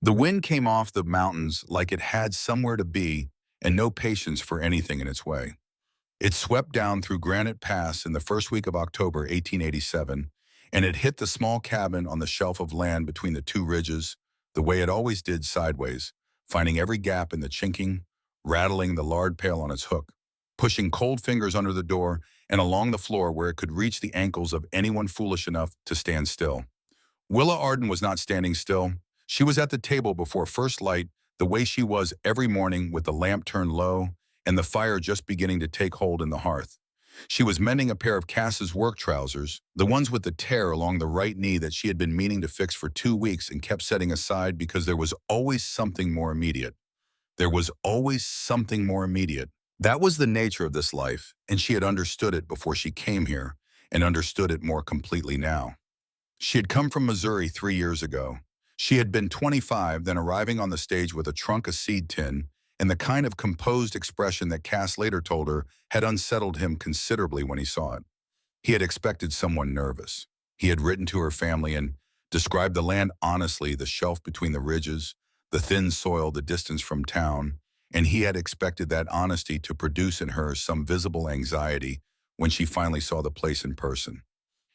The wind came off the mountains like it had somewhere to be and no patience for anything in its way. It swept down through Granite Pass in the first week of October 1887, and it hit the small cabin on the shelf of land between the two ridges, the way it always did sideways, finding every gap in the chinking, rattling the lard pail on its hook, pushing cold fingers under the door and along the floor where it could reach the ankles of anyone foolish enough to stand still. Willa Arden was not standing still. She was at the table before first light, the way she was every morning with the lamp turned low and the fire just beginning to take hold in the hearth. She was mending a pair of Cass's work trousers, the ones with the tear along the right knee that she had been meaning to fix for 2 weeks and kept setting aside because there was always something more immediate. There was always something more immediate. That was the nature of this life, and she had understood it before she came here and understood it more completely now. She had come from Missouri 3 years ago. She had been 25, then arriving on the stage with a trunk of seed tin and the kind of composed expression that Cass later told her had unsettled him considerably when he saw it. He had expected someone nervous. He had written to her family and described the land honestly, the shelf between the ridges, the thin soil, the distance from town, and he had expected that honesty to produce in her some visible anxiety when she finally saw the place in person.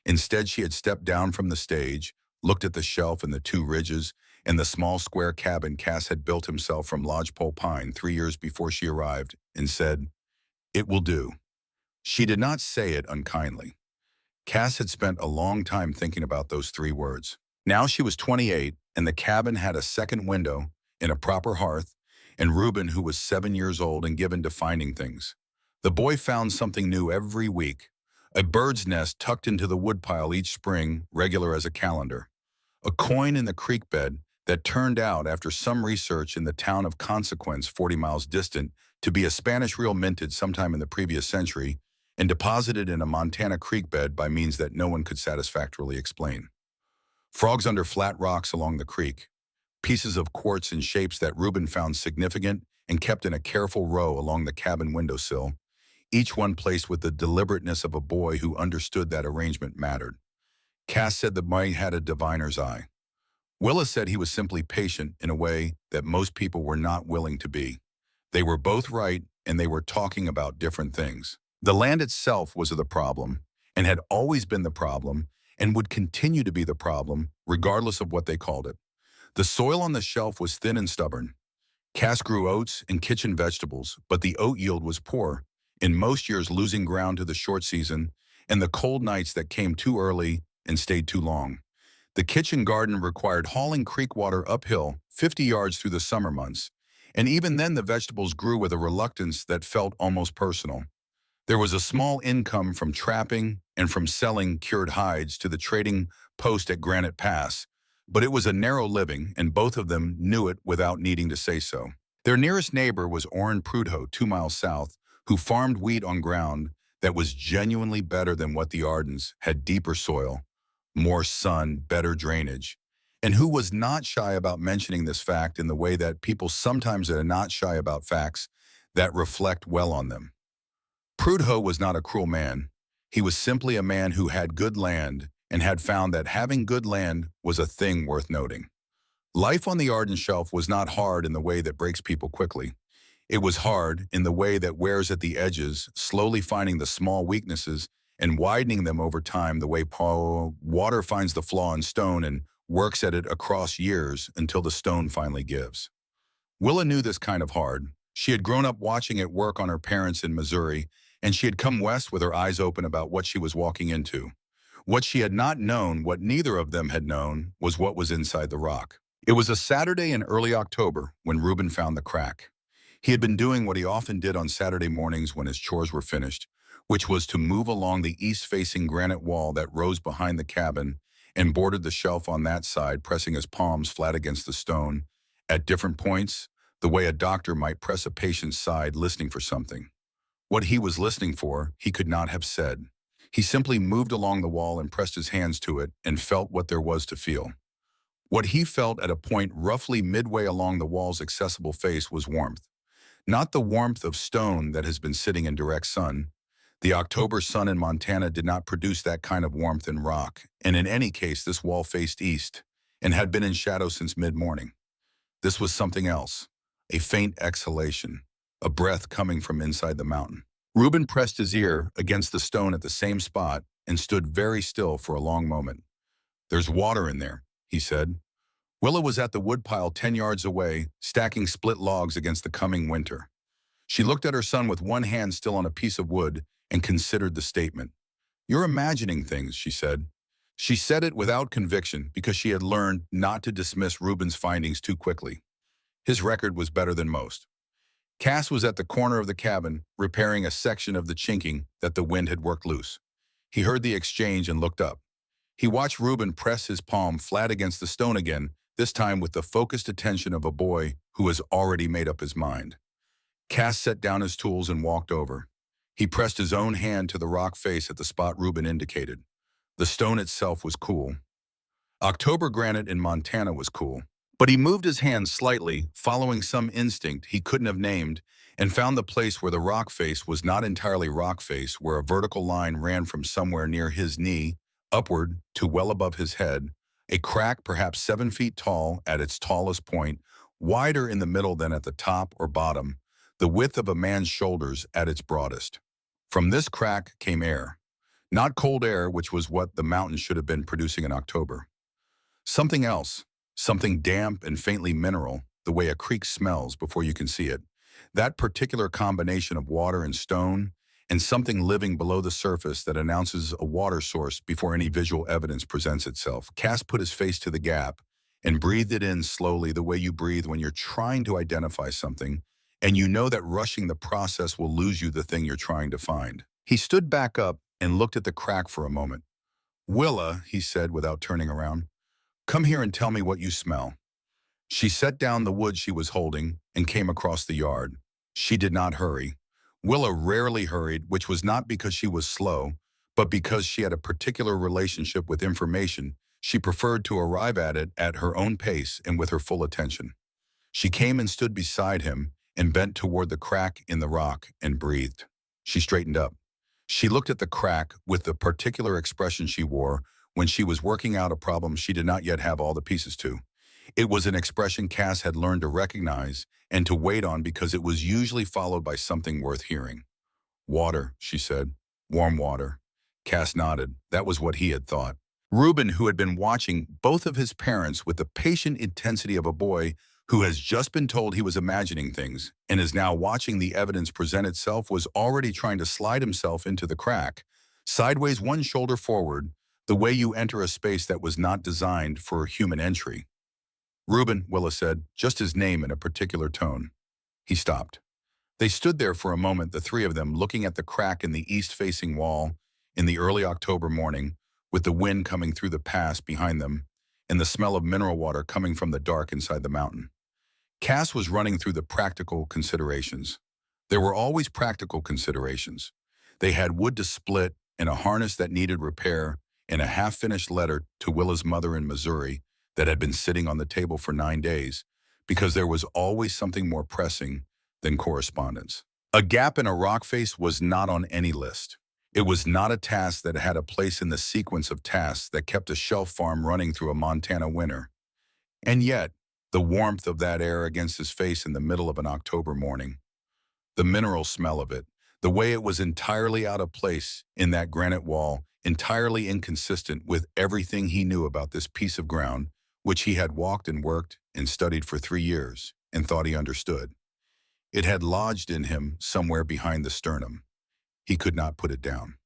Instead, she had stepped down from the stage, looked at the shelf and the two ridges, and the small square cabin Cass had built himself from lodgepole pine 3 years before she arrived, and said, "It will do." She did not say it unkindly. Cass had spent a long time thinking about those three words. Now she was 28, and the cabin had a second window and a proper hearth, and Reuben, who was 7 years old and given to finding things. The boy found something new every week. A bird's nest tucked into the woodpile each spring, regular as a calendar. A coin in the creek bed that turned out, after some research in the town of Consequence 40 miles distant, to be a Spanish reel minted sometime in the previous century and deposited in a Montana creek bed by means that no one could satisfactorily explain. Frogs under flat rocks along the creek. Pieces of quartz in shapes that Reuben found significant and kept in a careful row along the cabin windowsill, each one placed with the deliberateness of a boy who understood that arrangement mattered. Cass said the boy had a diviner's eye. Willa said he was simply patient in a way that most people were not willing to be. They were both right, and they were talking about different things. The land itself was the problem, and had always been the problem, and would continue to be the problem, regardless of what they called it. The soil on the shelf was thin and stubborn. Cass grew oats and kitchen vegetables, but the oat yield was poor, in most years losing ground to the short season and the cold nights that came too early and stayed too long. The kitchen garden required hauling creek water uphill 50 yards through the summer months, and even then the vegetables grew with a reluctance that felt almost personal. There was a small income from trapping and from selling cured hides to the trading post at Granite Pass, but it was a narrow living, and both of them knew it without needing to say so. Their nearest neighbor was Orrin Prudhoe, 2 miles south, who farmed wheat on ground that was genuinely better than what the Ardens had: deeper soil, more sun, better drainage, and who was not shy about mentioning this fact in the way that people sometimes are not shy about facts that reflect well on them. Prudhoe was not a cruel man. He was simply a man who had good land and had found that having good land was a thing worth noting. Life on the Arden Shelf was not hard in the way that breaks people quickly. It was hard in the way that wears at the edges, slowly finding the small weaknesses and widening them over time, the way water finds the flaw in stone and works at it across years until the stone finally gives. Willa knew this kind of hard. She had grown up watching it work on her parents in Missouri, and she had come west with her eyes open about what she was walking into. What she had not known, what neither of them had known, was what was inside the rock. It was a Saturday in early October when Reuben found the crack. He had been doing what he often did on Saturday mornings when his chores were finished, which was to move along the east-facing granite wall that rose behind the cabin and bordered the shelf on that side, pressing his palms flat against the stone, at different points, the way a doctor might press a patient's side listening for something. What he was listening for, he could not have said. He simply moved along the wall and pressed his hands to it and felt what there was to feel. What he felt at a point roughly midway along the wall's accessible face was warmth. Not the warmth of stone that has been sitting in direct sun. The October sun in Montana did not produce that kind of warmth in rock, and in any case this wall faced east and had been in shadow since mid-morning. This was something else, a faint exhalation, a breath coming from inside the mountain. Reuben pressed his ear against the stone at the same spot and stood very still for a long moment. "There's water in there," he said. Willa was at the woodpile 10 yards away, stacking split logs against the coming winter. She looked at her son with one hand still on a piece of wood and considered the statement. "You're imagining things," she said. She said it without conviction because she had learned not to dismiss Reuben's findings too quickly. His record was better than most. Cass was at the corner of the cabin, repairing a section of the chinking that the wind had worked loose. He heard the exchange and looked up. He watched Reuben press his palm flat against the stone again, this time with the focused attention of a boy who has already made up his mind. Cass set down his tools and walked over. He pressed his own hand to the rock face at the spot Reuben indicated. The stone itself was cool. October granite in Montana was cool. But he moved his hand slightly, following some instinct he couldn't have named, and found the place where the rock face was not entirely rock face, where a vertical line ran from somewhere near his knee, upward to well above his head, a crack perhaps 7 feet tall at its tallest point, wider in the middle than at the top or bottom, the width of a man's shoulders at its broadest. From this crack came air. Not cold air, which was what the mountains should have been producing in October. Something else. Something damp and faintly mineral, the way a creek smells before you can see it. That particular combination of water and stone, and something living below the surface that announces a water source before any visual evidence presents itself. Cass put his face to the gap and breathed it in slowly, the way you breathe when you're trying to identify something, and you know that rushing the process will lose you the thing you're trying to find. He stood back up and looked at the crack for a moment. "Willa," he said without turning around, "come here and tell me what you smell." She set down the wood she was holding and came across the yard. She did not hurry. Willa rarely hurried, which was not because she was slow, but because she had a particular relationship with information. She preferred to arrive at it at her own pace and with her full attention. She came and stood beside him and bent toward the crack in the rock and breathed. She straightened up. She looked at the crack with the particular expression she wore when she was working out a problem she did not yet have all the pieces to. It was an expression Cass had learned to recognize and to wait on because it was usually followed by something worth hearing. "Water," she said. "Warm water." Cass nodded. That was what he had thought. Reuben, who had been watching both of his parents with the patient intensity of a boy who has just been told he was imagining things and is now watching the evidence present itself, was already trying to slide himself into the crack, sideways, one shoulder forward, the way you enter a space that was not designed for human entry. "Reuben," Willa said, just his name in a particular tone. He stopped. They stood there for a moment, the three of them, looking at the crack in the east-facing wall in the early October morning, with the wind coming through the pass behind them and the smell of mineral water coming from the dark inside the mountain. Cass was running through the practical considerations. There were always practical considerations. They had wood to split and a harness that needed repair and a half-finished letter to Willa's mother in Missouri that had been sitting on the table for 9 days, because there was always something more pressing than correspondence. A gap in a rock face was not on any list. It was not a task that had a place in the sequence of tasks that kept a shelf farm running through a Montana winter. And yet, the warmth of that air against his face in the middle of an October morning, the mineral smell of it, the way it was entirely out of place in that granite wall, entirely inconsistent with everything he knew about this piece of ground, which he had walked and worked and studied for 3 years and thought he understood. It had lodged in him somewhere behind the sternum. He could not put it down.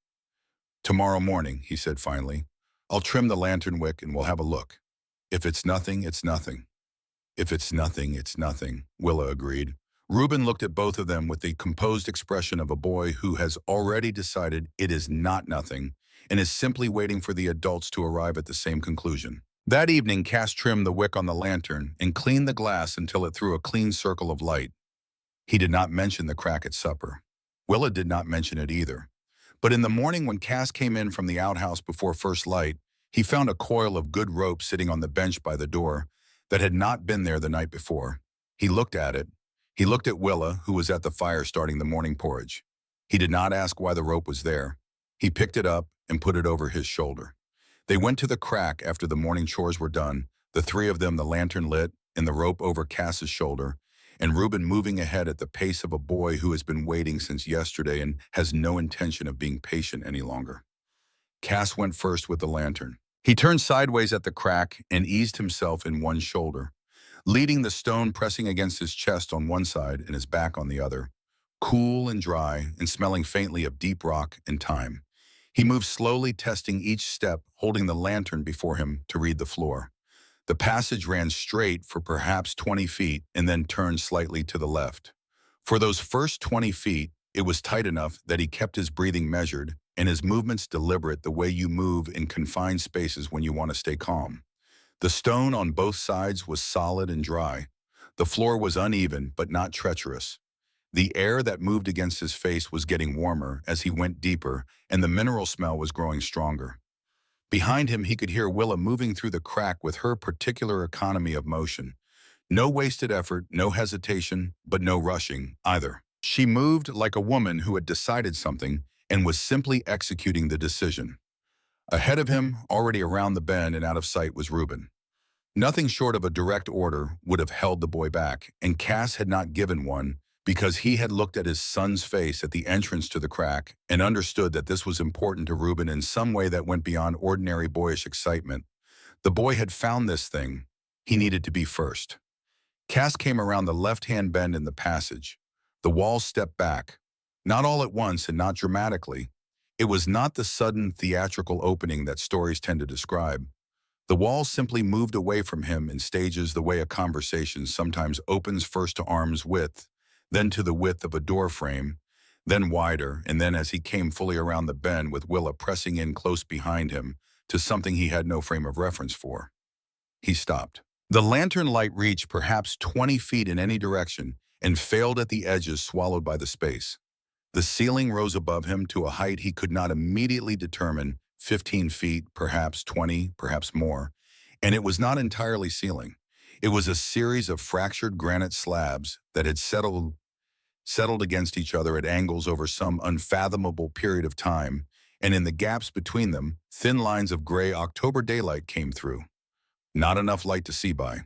"Tomorrow morning," he said finally, "I'll trim the lantern wick and we'll have a look. If it's nothing, it's nothing." "If it's nothing, it's nothing," Willa agreed. Reuben looked at both of them with the composed expression of a boy who has already decided it is not nothing and is simply waiting for the adults to arrive at the same conclusion. That evening, Cass trimmed the wick on the lantern and cleaned the glass until it threw a clean circle of light. He did not mention the crack at supper. Willa did not mention it either. But in the morning when Cass came in from the outhouse before first light, he found a coil of good rope sitting on the bench by the door that had not been there the night before. He looked at it. He looked at Willa, who was at the fire starting the morning porridge. He did not ask why the rope was there. He picked it up and put it over his shoulder. They went to the crack after the morning chores were done, the three of them, the lantern lit, and the rope over Cass's shoulder, and Reuben moving ahead at the pace of a boy who has been waiting since yesterday and has no intention of being patient any longer. Cass went first with the lantern. He turned sideways at the crack and eased himself in one shoulder, leading the stone pressing against his chest on one side and his back on the other, cool and dry and smelling faintly of deep rock and thyme. He moved slowly, testing each step, holding the lantern before him to read the floor. The passage ran straight for perhaps 20 feet and then turned slightly to the left. For those first 20 feet, it was tight enough that he kept his breathing measured and his movements deliberate, the way you move in confined spaces when you want to stay calm. The stone on both sides was solid and dry. The floor was uneven but not treacherous. The air that moved against his face was getting warmer as he went deeper, and the mineral smell was growing stronger. Behind him, he could hear Willa moving through the crack with her particular economy of motion. No wasted effort, no hesitation, but no rushing either. She moved like a woman who had decided something and was simply executing the decision. Ahead of him, already around the bend and out of sight, was Reuben. Nothing short of a direct order would have held the boy back, and Cass had not given one because he had looked at his son's face at the entrance to the crack and understood that this was important to Reuben in some way that went beyond ordinary boyish excitement. The boy had found this thing. He needed to be first. Cass came around the left-hand bend in the passage. The wall stepped back, not all at once and not dramatically. It was not the sudden theatrical opening that stories tend to describe. The wall simply moved away from him in stages, the way a conversation sometimes opens first to arm's width, then to the width of a door frame, then wider, and then as he came fully around the bend with Willa pressing in close behind him to something he had no frame of reference for. He stopped. The lantern light reached perhaps 20 feet in any direction and failed at the edges, swallowed by the space. The ceiling rose above him to a height he could not immediately determine, 15 feet, perhaps 20, perhaps more, and it was not entirely ceiling. It was a series of fractured granite slabs that had settled against each other at angles over some unfathomable period of time, and in the gaps between them, thin lines of gray October daylight came through. Not enough light to see by,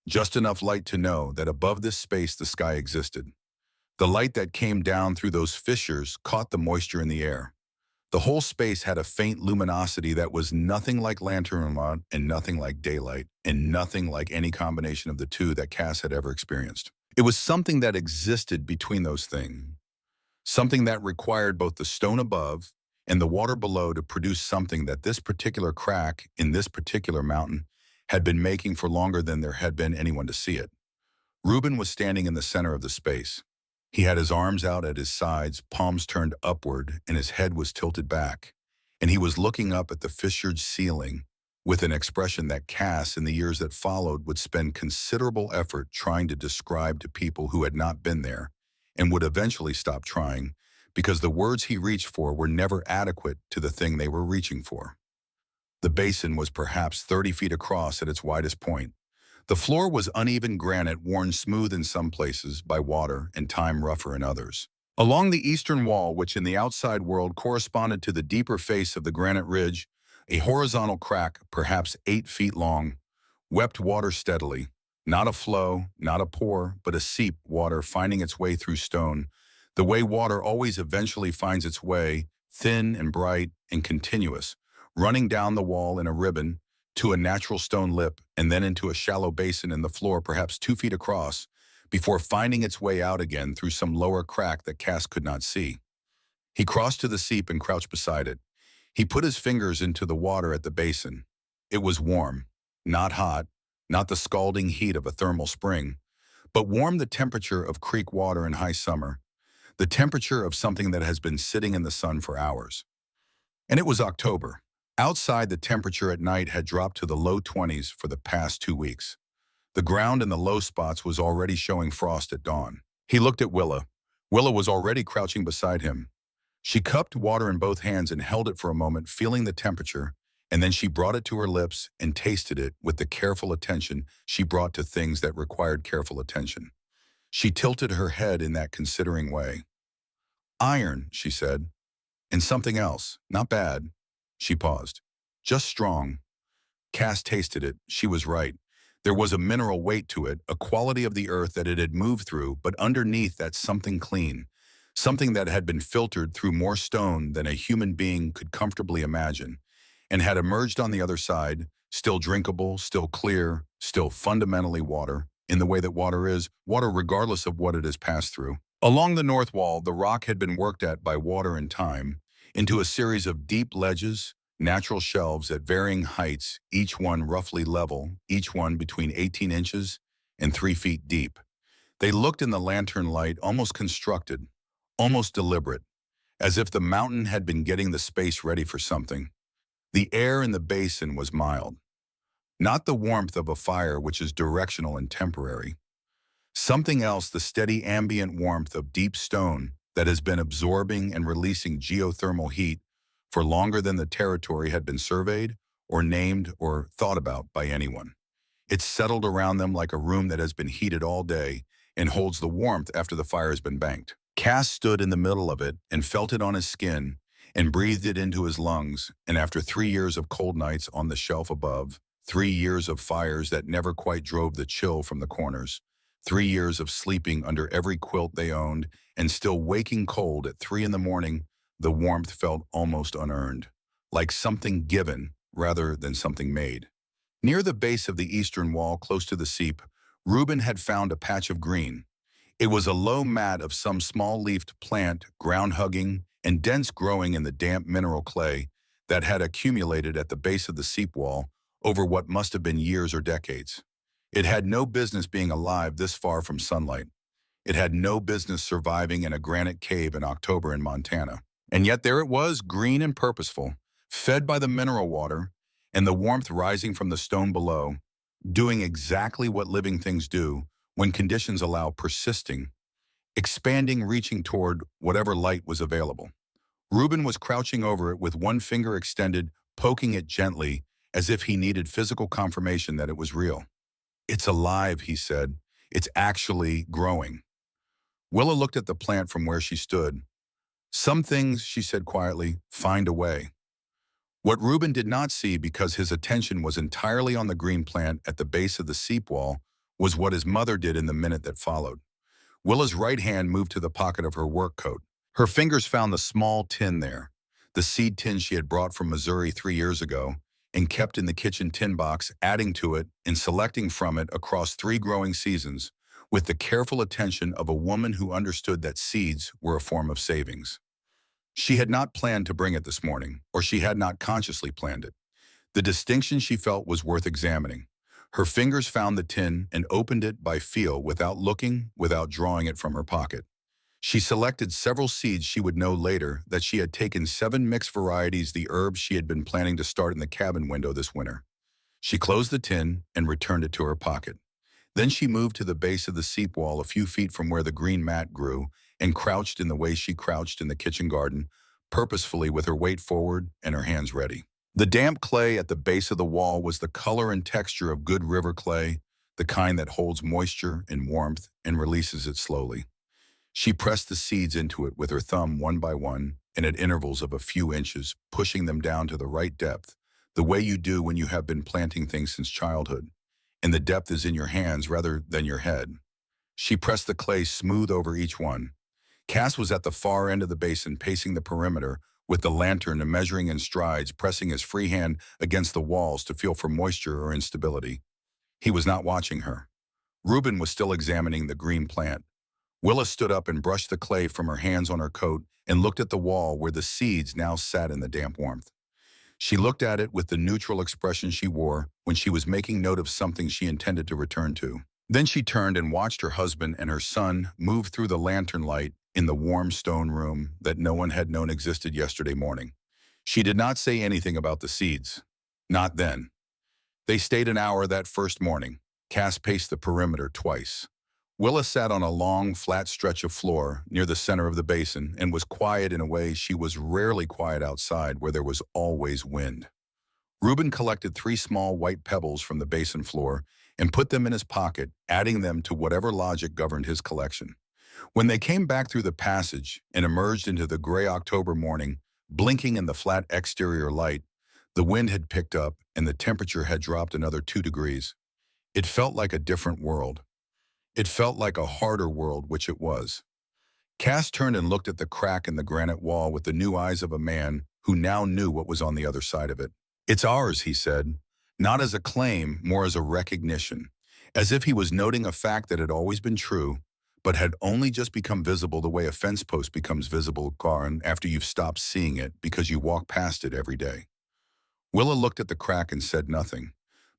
just enough light to know that above this space the sky existed. The light that came down through those fissures caught the moisture in the air. The whole space had a faint luminosity that was nothing like lantern light and nothing like daylight and nothing like any combination of the two that Cass had ever experienced. It was something that existed between those things, something that required both the stone above and the water below to produce something that this particular crack in this particular mountain had been making for longer than there had been anyone to see it. Reuben was standing in the center of the space. He had his arms out at his sides, palms turned upward, and his head was tilted back. And he was looking up at the fissured ceiling with an expression that Cass, in the years that followed, would spend considerable effort trying to describe to people who had not been there, and would eventually stop trying, because the words he reached for were never adequate to the thing they were reaching for. The basin was perhaps 30 feet across at its widest point. The floor was uneven granite, worn smooth in some places by water and time rougher in others. Along the eastern wall, which in the outside world corresponded to the deeper face of the granite ridge, a horizontal crack, perhaps 8 feet long, wept water steadily. Not a flow, not a pour, but a seep water finding its way through stone, the way water always eventually finds its way, thin and bright and continuous, running down the wall in a ribbon to a natural stone lip and then into a shallow basin in the floor perhaps 2 feet across, before finding its way out again through some lower crack that Cass could not see. He crossed to the seep and crouched beside it. He put his fingers into the water at the basin. It was warm, not hot, not the scalding heat of a thermal spring, but warm, the temperature of creek water in high summer, the temperature of something that has been sitting in the sun for hours. And it was October. Outside, the temperature at night had dropped to the low 20s for the past 2 weeks. The ground in the low spots was already showing frost at dawn. He looked at Willa. Willa was already crouching beside him. She cupped water in both hands and held it for a moment, feeling the temperature, and then she brought it to her lips and tasted it with the careful attention she brought to things that required careful attention. She tilted her head in that considering way. "Iron," she said, "and something else. Not bad." She paused. "Just strong." Cass tasted it. She was right. There was a mineral weight to it, a quality of the earth that it had moved through, but underneath that something clean, something that had been filtered through more stone than a human being could comfortably imagine, and had emerged on the other side, still drinkable, still clear, still fundamentally water, in the way that water is, water regardless of what it has passed through. Along the north wall, the rock had been worked at by water and time into a series of deep ledges, natural shelves at varying heights, each one roughly level, each one between 18 inches and 3 feet deep. They looked in the lantern light almost constructed, almost deliberate, as if the mountain had been getting the space ready for something. The air in the basin was mild, not the warmth of a fire which is directional and temporary. Something else, the steady ambient warmth of deep stone that has been absorbing and releasing geothermal heat for longer than the territory had been surveyed or named or thought about by anyone. It settled around them like a room that has been heated all day and holds the warmth after the fire has been banked. Cass stood in the middle of it and felt it on his skin and breathed it into his lungs, and after 3 years of cold nights on the shelf above, 3 years of fires that never quite drove the chill from the corners, 3 years of sleeping under every quilt they owned, and still waking cold at 3 in the morning, the warmth felt almost unearned, like something given rather than something made. Near the base of the eastern wall, close to the seep, Reuben had found a patch of green. It was a low mat of some small-leafed plant, ground-hugging and dense growing in the damp mineral clay that had accumulated at the base of the seep wall over what must have been years or decades. It had no business being alive this far from sunlight. It had no business surviving in a granite cave in October in Montana. And yet there it was, green and purposeful, fed by the mineral water and the warmth rising from the stone below, doing exactly what living things do when conditions allow, persisting, expanding, reaching toward whatever light was available. Reuben was crouching over it with one finger extended, poking it gently, as if he needed physical confirmation that it was real. "It's alive," he said. "It's actually growing." Willa looked at the plant from where she stood. "Some things," she said quietly, "find a way." What Reuben did not see, because his attention was entirely on the green plant at the base of the seep wall, was what his mother did in the minute that followed. Willa's right hand moved to the pocket of her work coat. Her fingers found the small tin there, the seed tin she had brought from Missouri 3 years ago, and kept in the kitchen tin box, adding to it and selecting from it across 3 growing seasons, with the careful attention of a woman who understood that seeds were a form of savings. She had not planned to bring it this morning, or she had not consciously planned it. The distinction she felt was worth examining. Her fingers found the tin and opened it by feel, without looking, without drawing it from her pocket. She selected several seeds she would know later that she had taken 7 mixed varieties, the herbs she had been planning to start in the cabin window this winter. She closed the tin and returned it to her pocket. Then she moved to the base of the seep wall a few feet from where the green mat grew and crouched in the way she crouched in the kitchen garden, purposefully with her weight forward and her hands ready. The damp clay at the base of the wall was the color and texture of good river clay, the kind that holds moisture and warmth and releases it slowly. She pressed the seeds into it with her thumb one by one and at intervals of a few inches, pushing them down to the right depth, the way you do when you have been planting things since childhood, and the depth is in your hands rather than your head. She pressed the clay smooth over each one. Cass was at the far end of the basin, pacing the perimeter with the lantern and measuring in strides, pressing his free hand against the walls to feel for moisture or instability. He was not watching her. Reuben was still examining the green plant. Willa stood up and brushed the clay from her hands on her coat and looked at the wall where the seeds now sat in the damp warmth. She looked at it with the neutral expression she wore when she was making note of something she intended to return to. Then she turned and watched her husband and her son move through the lantern light in the warm stone room that no one had known existed yesterday morning. She did not say anything about the seeds. Not then. They stayed an hour that first morning. Cass paced the perimeter twice. Willa sat on a long, flat stretch of floor near the center of the basin and was quiet in a way she was rarely quiet outside, where there was always wind. Reuben collected 3 small white pebbles from the basin floor and put them in his pocket, adding them to whatever logic governed his collection. When they came back through the passage and emerged into the gray October morning, blinking in the flat exterior light, the wind had picked up and the temperature had dropped another 2 degrees. It felt like a different world. It felt like a harder world, which it was. Cass turned and looked at the crack in the granite wall with the new eyes of a man who now knew what was on the other side of it. "It's ours," he said, not as a claim, more as a recognition, as if he was noting a fact that had always been true, but had only just become visible the way a fence post becomes visible, Karin, after you've stopped seeing it because you walk past it every day. Willa looked at the crack and said nothing,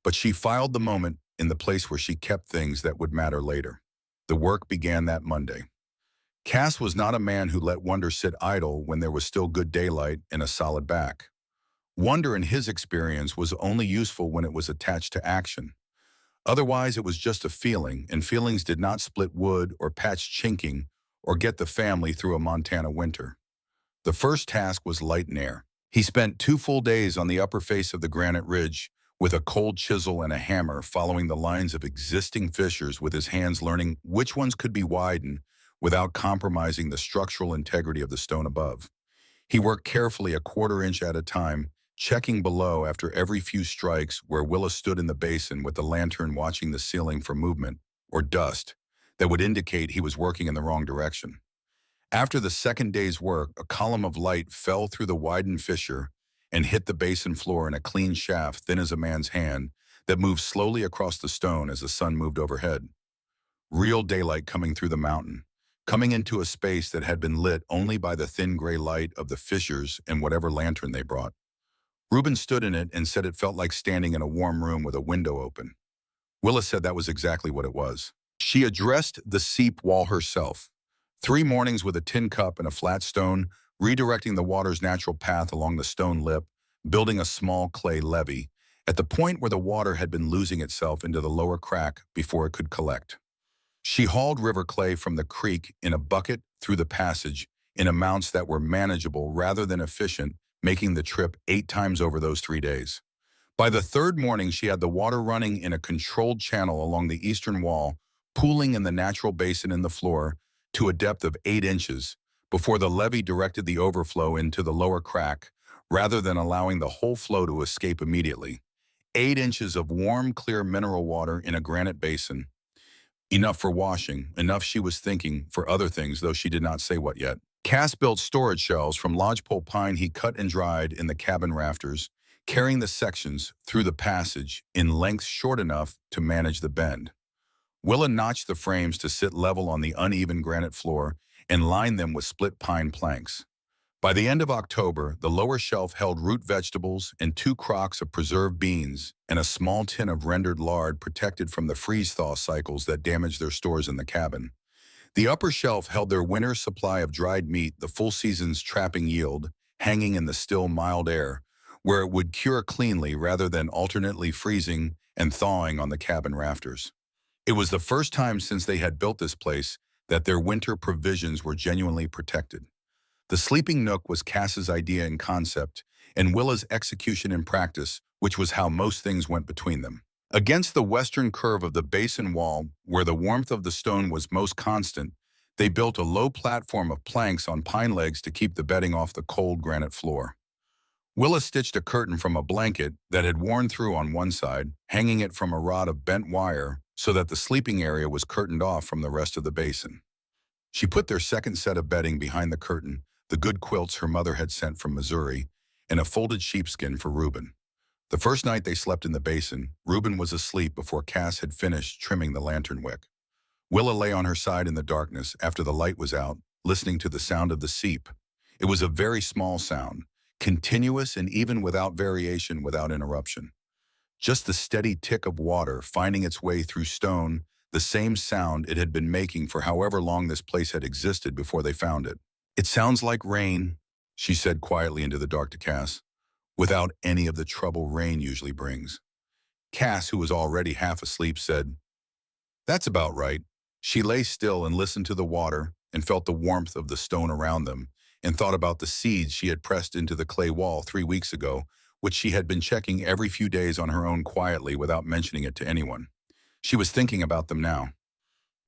but she filed the moment in the place where she kept things that would matter later. The work began that Monday. Cass was not a man who let wonder sit idle when there was still good daylight and a solid back. Wonder in his experience was only useful when it was attached to action. Otherwise, it was just a feeling, and feelings did not split wood or patch chinking or get the family through a Montana winter. The first task was light and air. He spent 2 full days on the upper face of the granite ridge with a cold chisel and a hammer, following the lines of existing fissures with his hands, learning which ones could be widened without compromising the structural integrity of the stone above. He worked carefully, a quarter inch at a time, checking below after every few strikes, where Willa stood in the basin with the lantern watching the ceiling for movement or dust that would indicate he was working in the wrong direction. After the second day's work, a column of light fell through the widened fissure and hit the basin floor in a clean shaft thin as a man's hand that moved slowly across the stone as the sun moved overhead. Real daylight coming through the mountain, coming into a space that had been lit only by the thin gray light of the fissures and whatever lantern they brought. Reuben stood in it and said it felt like standing in a warm room with a window open. Willa said that was exactly what it was. She addressed the seep wall herself. 3 mornings with a tin cup and a flat stone, redirecting the water's natural path along the stone lip, building a small clay levee, at the point where the water had been losing itself into the lower crack before it could collect. She hauled river clay from the creek in a bucket through the passage in amounts that were manageable rather than efficient, making the trip 8 times over those 3 days. By the third morning, she had the water running in a controlled channel along the eastern wall, pooling in the natural basin in the floor to a depth of 8 inches before the levee directed the overflow into the lower crack rather than allowing the whole flow to escape immediately. 8 inches of warm, clear mineral water in a granite basin. Enough for washing, enough, she was thinking, for other things, though she did not say what yet. Cass built storage shelves from lodgepole pine he cut and dried in the cabin rafters, carrying the sections through the passage in lengths short enough to manage the bend. Willa notched the frames to sit level on the uneven granite floor and lined them with split pine planks. By the end of October, the lower shelf held root vegetables and 2 crocks of preserved beans and a small tin of rendered lard protected from the freeze-thaw cycles that damaged their stores in the cabin. The upper shelf held their winter supply of dried meat, the full season's trapping yield, hanging in the still, mild air, where it would cure cleanly rather than alternately freezing and thawing on the cabin rafters. It was the first time since they had built this place that their winter provisions were genuinely protected. The sleeping nook was Cass's idea and concept, and Willa's execution in practice, which was how most things went between them. Against the western curve of the basin wall, where the warmth of the stone was most constant, they built a low platform of planks on pine legs to keep the bedding off the cold granite floor. Willa stitched a curtain from a blanket that had worn through on one side, hanging it from a rod of bent wire so that the sleeping area was curtained off from the rest of the basin. She put their second set of bedding behind the curtain, the good quilts her mother had sent from Missouri, and a folded sheepskin for Reuben. The first night they slept in the basin, Reuben was asleep before Cass had finished trimming the lantern wick. Willa lay on her side in the darkness after the light was out, listening to the sound of the seep. It was a very small sound, continuous and even without variation, without interruption. Just the steady tick of water finding its way through stone, the same sound it had been making for however long this place had existed before they found it. "It sounds like rain," she said quietly into the dark to Cass, without any of the trouble rain usually brings. Cass, who was already half asleep, said, "That's about right." She lay still and listened to the water and felt the warmth of the stone around them and thought about the seeds she had pressed into the clay wall 3 weeks ago, which she had been checking every few days on her own quietly without mentioning it to anyone. She was thinking about them now.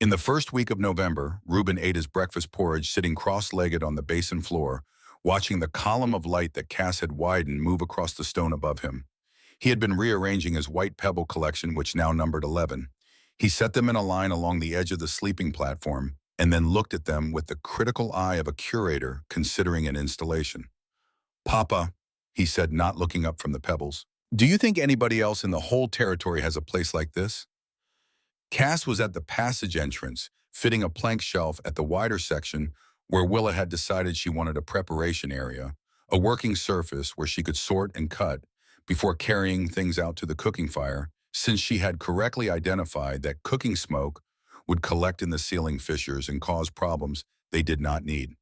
In the first week of November, Reuben ate his breakfast porridge sitting cross-legged on the basin floor, watching the column of light that Cass had widened move across the stone above him. He had been rearranging his white pebble collection, which now numbered 11. He set them in a line along the edge of the sleeping platform and then looked at them with the critical eye of a curator considering an installation. "Papa," he said, not looking up from the pebbles, "do you think anybody else in the whole territory has a place like this?" Cass was at the passage entrance, fitting a plank shelf at the wider section where Willa had decided she wanted a preparation area, a working surface where she could sort and cut before carrying things out to the cooking fire, since she had correctly identified that cooking smoke would collect in the ceiling fissures and cause problems they did not need.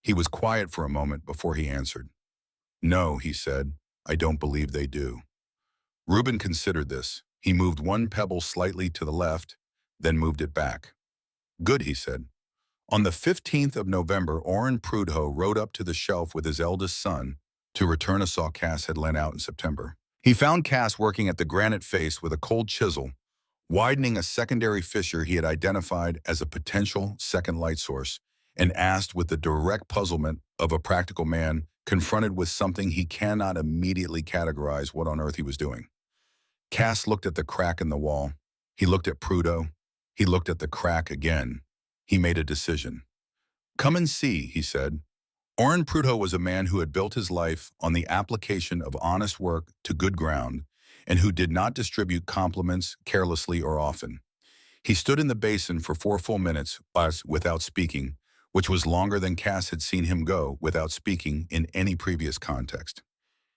He was quiet for a moment before he answered. "No," he said, "I don't believe they do." Reuben considered this. He moved one pebble slightly to the left, then moved it back. "Good," he said. On the 15th of November, Orrin Prudhoe rode up to the shelf with his eldest son to return a saw Cass had lent out in September. He found Cass working at the granite face with a cold chisel, widening a secondary fissure he had identified as a potential second light source, and asked with the direct puzzlement of a practical man confronted with something he cannot immediately categorize what on earth he was doing. Cass looked at the crack in the wall. He looked at Prudhoe. He looked at the crack again. He made a decision. "Come and see," he said. Orrin Prudhoe was a man who had built his life on the application of honest work to good ground and who did not distribute compliments carelessly or often. He stood in the basin for 4 full minutes without speaking, which was longer than Cass had seen him go without speaking in any previous context.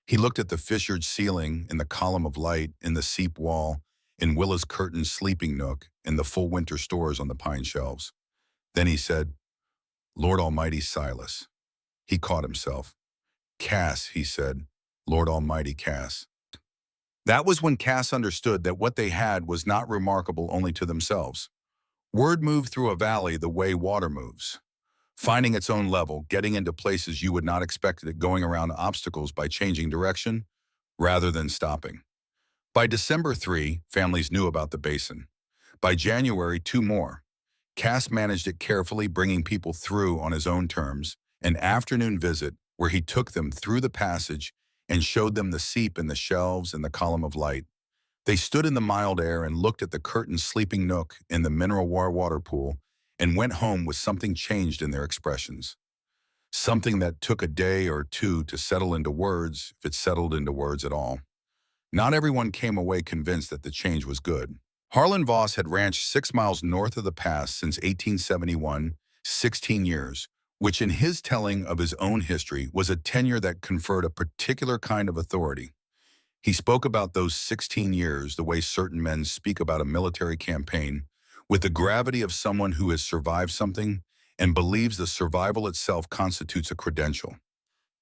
He looked at the fissured ceiling and the column of light in the seep wall, in Willa's curtained sleeping nook, and the full winter stores on the pine shelves. Then he said, "Lord Almighty, Silas." He caught himself. "Cass," he said. "Lord Almighty, Cass." That was when Cass understood that what they had was not remarkable only to themselves. Word moved through a valley the way water moves, finding its own level, getting into places you would not expect it, going around obstacles by changing direction rather than stopping. By December 3, families knew about the basin. By January, 2 more. Cass managed it carefully, bringing people through on his own terms, an afternoon visit where he took them through the passage and showed them the seep in the shelves and the column of light. They stood in the mild air and looked at the curtained sleeping nook in the mineral water pool and went home with something changed in their expressions. Something that took a day or two to settle into words, if it settled into words at all. Not everyone came away convinced that the change was good. Harlan Voss had ranched 6 miles north of the pass since 1871, 16 years, which in his telling of his own history was a tenure that conferred a particular kind of authority. He spoke about those 16 years the way certain men speak about a military campaign, with the gravity of someone who has survived something and believes the survival itself constitutes a credential.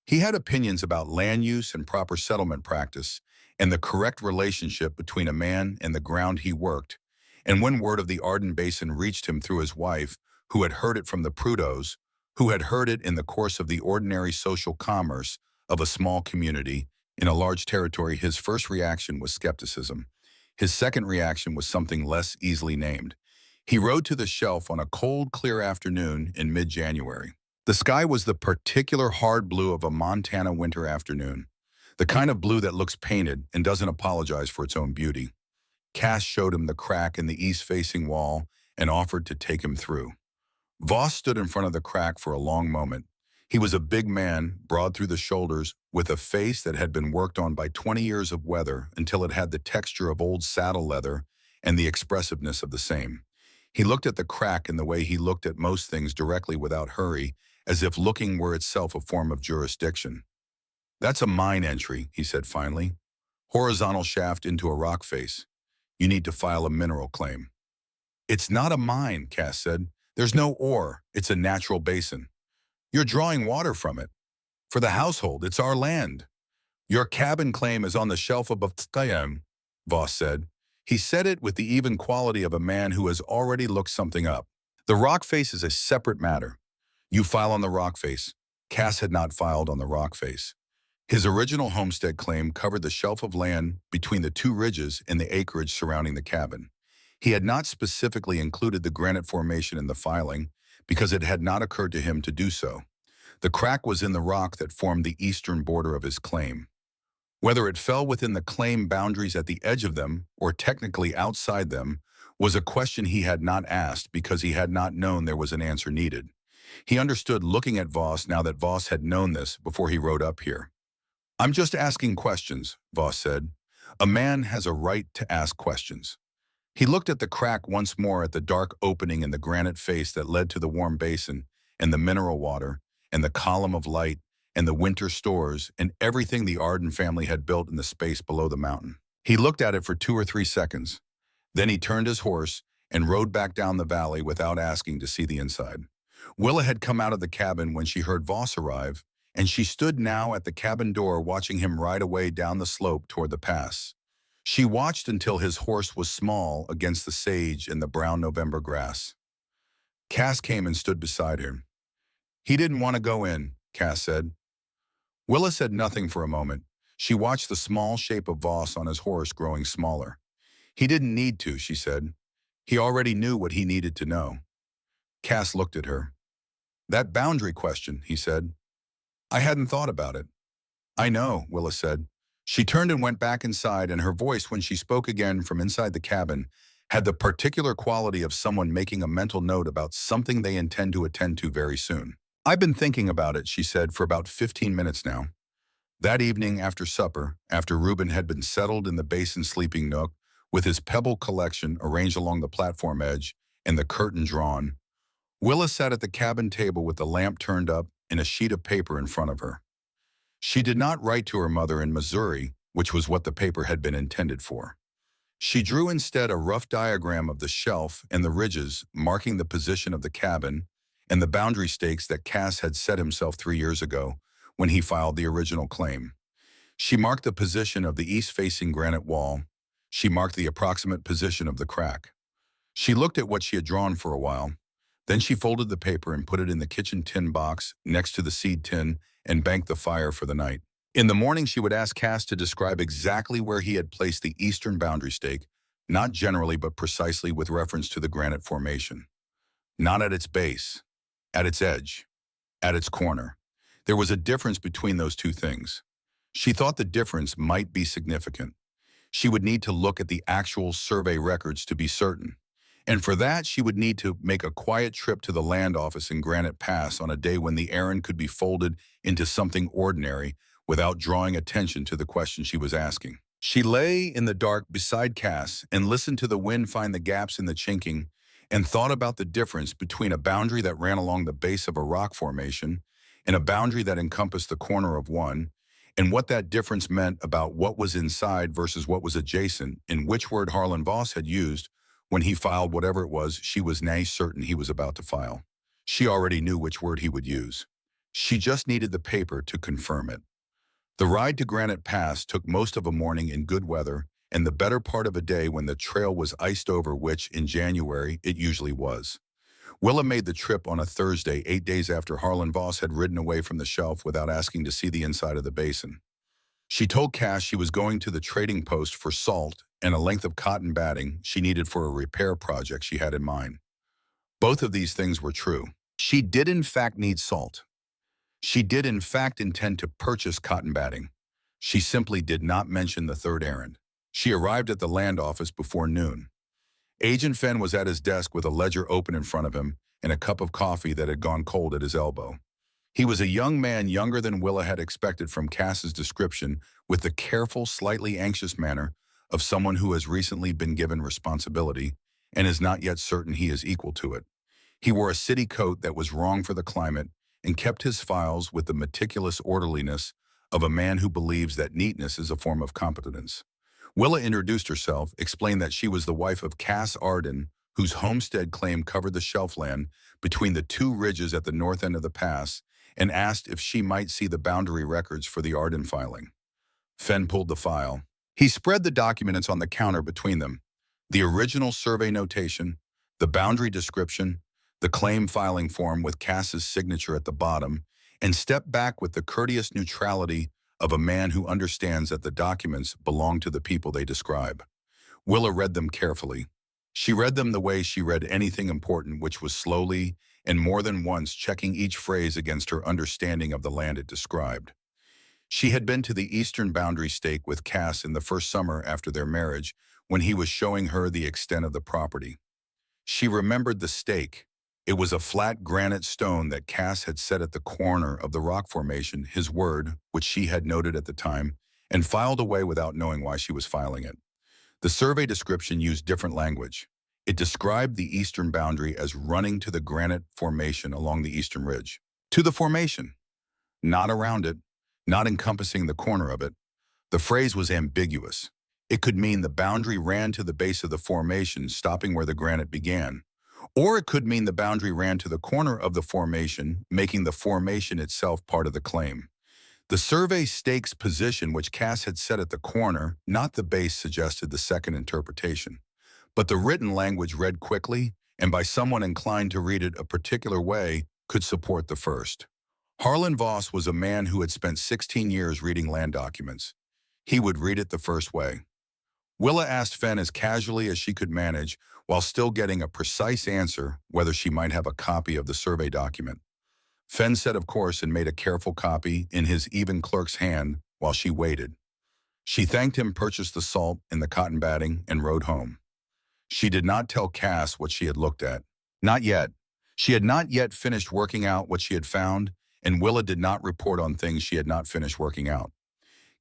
He had opinions about land use and proper settlement practice and the correct relationship between a man and the ground he worked, and when word of the Arden Basin reached him through his wife, who had heard it from the Prudhoes, who had heard it in the course of the ordinary social commerce of a small community in a large territory, his first reaction was skepticism. His second reaction was something less easily named. He rode to the shelf on a cold, clear afternoon in mid-January. The sky was the particular hard blue of a Montana winter afternoon, the kind of blue that looks painted and doesn't apologize for its own beauty. Cass showed him the crack in the east-facing wall and offered to take him through. Voss stood in front of the crack for a long moment. He was a big man, broad through the shoulders, with a face that had been worked on by 20 years of weather until it had the texture of old saddle leather and the expressiveness of the same. He looked at the crack in the way he looked at most things, directly without hurry, as if looking were itself a form of jurisdiction. "That's a mine entry," he said finally. "Horizontal shaft into a rock face. You need to file a mineral claim." "It's not a mine," Cass said. "There's no ore. It's a natural basin. You're drawing water from it. For the household, it's our land." "Your cabin claim is on the shelf above Tkayam," Voss said. He said it with the even quality of a man who has already looked something up. "The rock face is a separate matter. You file on the rock face." Cass had not filed on the rock face. His original homestead claim covered the shelf of land between the 2 ridges and the acreage surrounding the cabin. He had not specifically included the granite formation in the filing because it had not occurred to him to do so. The crack was in the rock that formed the eastern border of his claim. Whether it fell within the claim boundaries at the edge of them or technically outside them was a question he had not asked because he had not known there was an answer needed. He understood looking at Voss now that Voss had known this before he rode up here. "I'm just asking questions," Voss said. "A man has a right to ask questions." He looked at the crack once more at the dark opening in the granite face that led to the warm basin, and the mineral water, and the column of light, and the winter stores, and everything the Arden family had built in the space below the mountain. He looked at it for 2 or 3 seconds. Then he turned his horse and rode back down the valley without asking to see the inside. Willa had come out of the cabin when she heard Voss arrive, and she stood now at the cabin door watching him ride away down the slope toward the pass. She watched until his horse was small against the sage and the brown November grass. Cass came and stood beside him. "He didn't want to go in," Cass said. Willa said nothing for a moment. She watched the small shape of Voss on his horse growing smaller. "He didn't need to," she said. "He already knew what he needed to know." Cass looked at her. "That boundary question," he said. "I hadn't thought about it." "I know," Willa said. She turned and went back inside, and her voice, when she spoke again from inside the cabin, had the particular quality of someone making a mental note about something they intend to attend to very soon. "I've been thinking about it," she said, "for about 15 minutes now." That evening after supper, after Reuben had been settled in the basin sleeping nook, with his pebble collection arranged along the platform edge and the curtain drawn, Willa sat at the cabin table with the lamp turned up and a sheet of paper in front of her. She did not write to her mother in Missouri, which was what the paper had been intended for. She drew instead a rough diagram of the shelf and the ridges marking the position of the cabin and the boundary stakes that Cass had set himself 3 years ago when he filed the original claim. She marked the position of the east-facing granite wall. She marked the approximate position of the crack. She looked at what she had drawn for a while. Then she folded the paper and put it in the kitchen tin box next to the seed tin and banked the fire for the night. In the morning, she would ask Cass to describe exactly where he had placed the eastern boundary stake, not generally but precisely with reference to the granite formation. Not at its base, at its edge, at its corner. There was a difference between those two things. She thought the difference might be significant. She would need to look at the actual survey records to be certain. And for that, she would need to make a quiet trip to the land office in Granite Pass on a day when the errand could be folded into something ordinary without drawing attention to the question she was asking. She lay in the dark beside Cass and listened to the wind find the gaps in the chinking and thought about the difference between a boundary that ran along the base of a rock formation and a boundary that encompassed the corner of one, and what that difference meant about what was inside versus what was adjacent, and which word Harlan Voss had used when he filed whatever it was she was now certain he was about to file. She already knew which word he would use. She just needed the paper to confirm it. The ride to Granite Pass took most of a morning in good weather and the better part of a day when the trail was iced over, which, in January, it usually was. Willa made the trip on a Thursday, 8 days after Harlan Voss had ridden away from the shelf without asking to see the inside of the basin. She told Cass she was going to the trading post for salt and a length of cotton batting she needed for a repair project she had in mind. Both of these things were true. She did in fact need salt. She did in fact intend to purchase cotton batting. She simply did not mention the third errand. She arrived at the land office before noon. Agent Fenn was at his desk with a ledger open in front of him and a cup of coffee that had gone cold at his elbow. He was a young man, younger than Willa had expected from Cass's description, with the careful, slightly anxious manner of someone who has recently been given responsibility and is not yet certain he is equal to it. He wore a city coat that was wrong for the climate and kept his files with the meticulous orderliness of a man who believes that neatness is a form of competence. Willa introduced herself, explained that she was the wife of Cass Arden, whose homestead claim covered the shelfland between the two ridges at the north end of the pass, and asked if she might see the boundary records for the Arden filing. Fenn pulled the file. He spread the documents on the counter between them: the original survey notation, the boundary description, the claim filing form with Cass's signature at the bottom, and stepped back with the courteous neutrality of a man who understands that the documents belong to the people they describe. Willa read them carefully. She read them the way she read anything important, which was slowly and more than once checking each phrase against her understanding of the land it described. She had been to the eastern boundary stake with Cass in the first summer after their marriage when he was showing her the extent of the property. She remembered the stake. It was a flat granite stone that Cass had set at the corner of the rock formation, his word, which she had noted at the time, and filed away without knowing why she was filing it. The survey description used different language. It described the eastern boundary as running to the granite formation along the eastern ridge. To the formation, not around it, not encompassing the corner of it. The phrase was ambiguous. It could mean the boundary ran to the base of the formation, stopping where the granite began. Or it could mean the boundary ran to the corner of the formation, making the formation itself part of the claim. The survey stake's position, which Cass had set at the corner, not the base, suggested the second interpretation. But the written language read quickly, and by someone inclined to read it a particular way, could support the first. Harlan Voss was a man who had spent 16 years reading land documents. He would read it the first way. Willa asked Fenn as casually as she could manage, while still getting a precise answer whether she might have a copy of the survey document. Fenn said of course and made a careful copy in his even clerk's hand while she waited. She thanked him, purchased the salt and the cotton batting, and rode home. She did not tell Cass what she had looked at. Not yet. She had not yet finished working out what she had found, and Willa did not report on things she had not finished working out.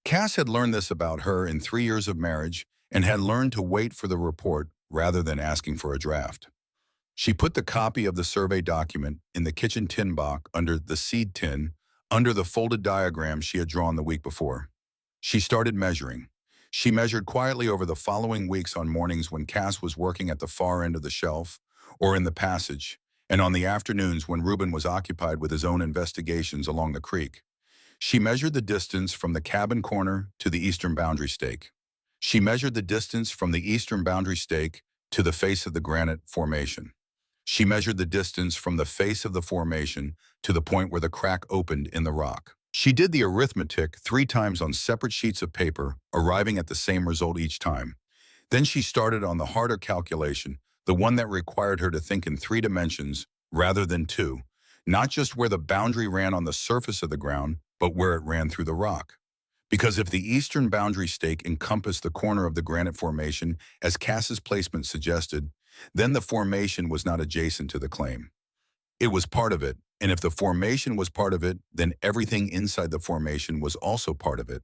Cass had learned this about her in 3 years of marriage and had learned to wait for the report rather than asking for a draft. She put the copy of the survey document in the kitchen tin box under the seed tin, under the folded diagram she had drawn the week before. She started measuring. She measured quietly over the following weeks on mornings when Cass was working at the far end of the shelf or in the passage, and on the afternoons when Reuben was occupied with his own investigations along the creek. She measured the distance from the cabin corner to the eastern boundary stake. She measured the distance from the eastern boundary stake to the face of the granite formation. She measured the distance from the face of the formation to the point where the crack opened in the rock. She did the arithmetic 3 times on separate sheets of paper, arriving at the same result each time. Then she started on the harder calculation, the one that required her to think in 3 dimensions rather than 2, not just where the boundary ran on the surface of the ground, but where it ran through the rock. Because if the eastern boundary stake encompassed the corner of the granite formation, as Cass's placement suggested, then the formation was not adjacent to the claim. It was part of it, and if the formation was part of it, then everything inside the formation was also part of it,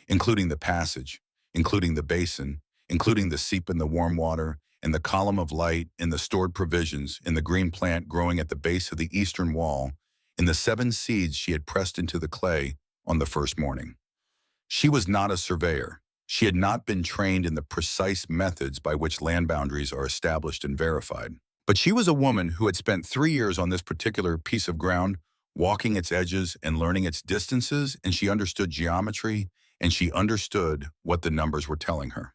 including the passage, including the basin, including the seep in the warm water, and the column of light, and the stored provisions, and the green plant growing at the base of the eastern wall, and the 7 seeds she had pressed into the clay on the first morning. She was not a surveyor. She had not been trained in the precise methods by which land boundaries are established and verified. But she was a woman who had spent 3 years on this particular piece of ground, walking its edges and learning its distances, and she understood geometry, and she understood what the numbers were telling her.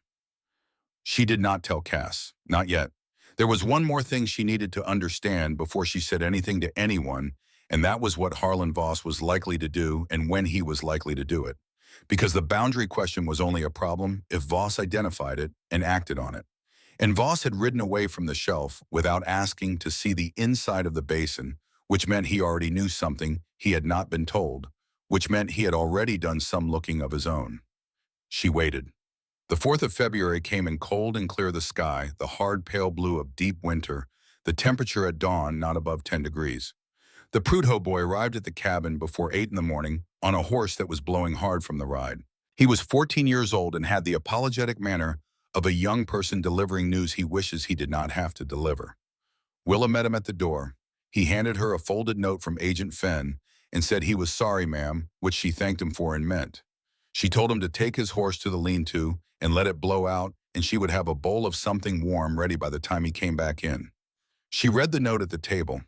She did not tell Cass, not yet. There was one more thing she needed to understand before she said anything to anyone, and that was what Harlan Voss was likely to do and when he was likely to do it. Because the boundary question was only a problem if Voss identified it and acted on it. And Voss had ridden away from the shelf without asking to see the inside of the basin, which meant he already knew something he had not been told, which meant he had already done some looking of his own. She waited. The 4th of February came in cold and clear the sky, the hard pale blue of deep winter, the temperature at dawn not above 10 degrees. The Prudhoe boy arrived at the cabin before 8 in the morning on a horse that was blowing hard from the ride. He was 14 years old and had the apologetic manner of a young person delivering news he wishes he did not have to deliver. Willa met him at the door. He handed her a folded note from Agent Fenn and said he was sorry, ma'am, which she thanked him for and meant. She told him to take his horse to the lean-to and let it blow out, and she would have a bowl of something warm ready by the time he came back in. She read the note at the table.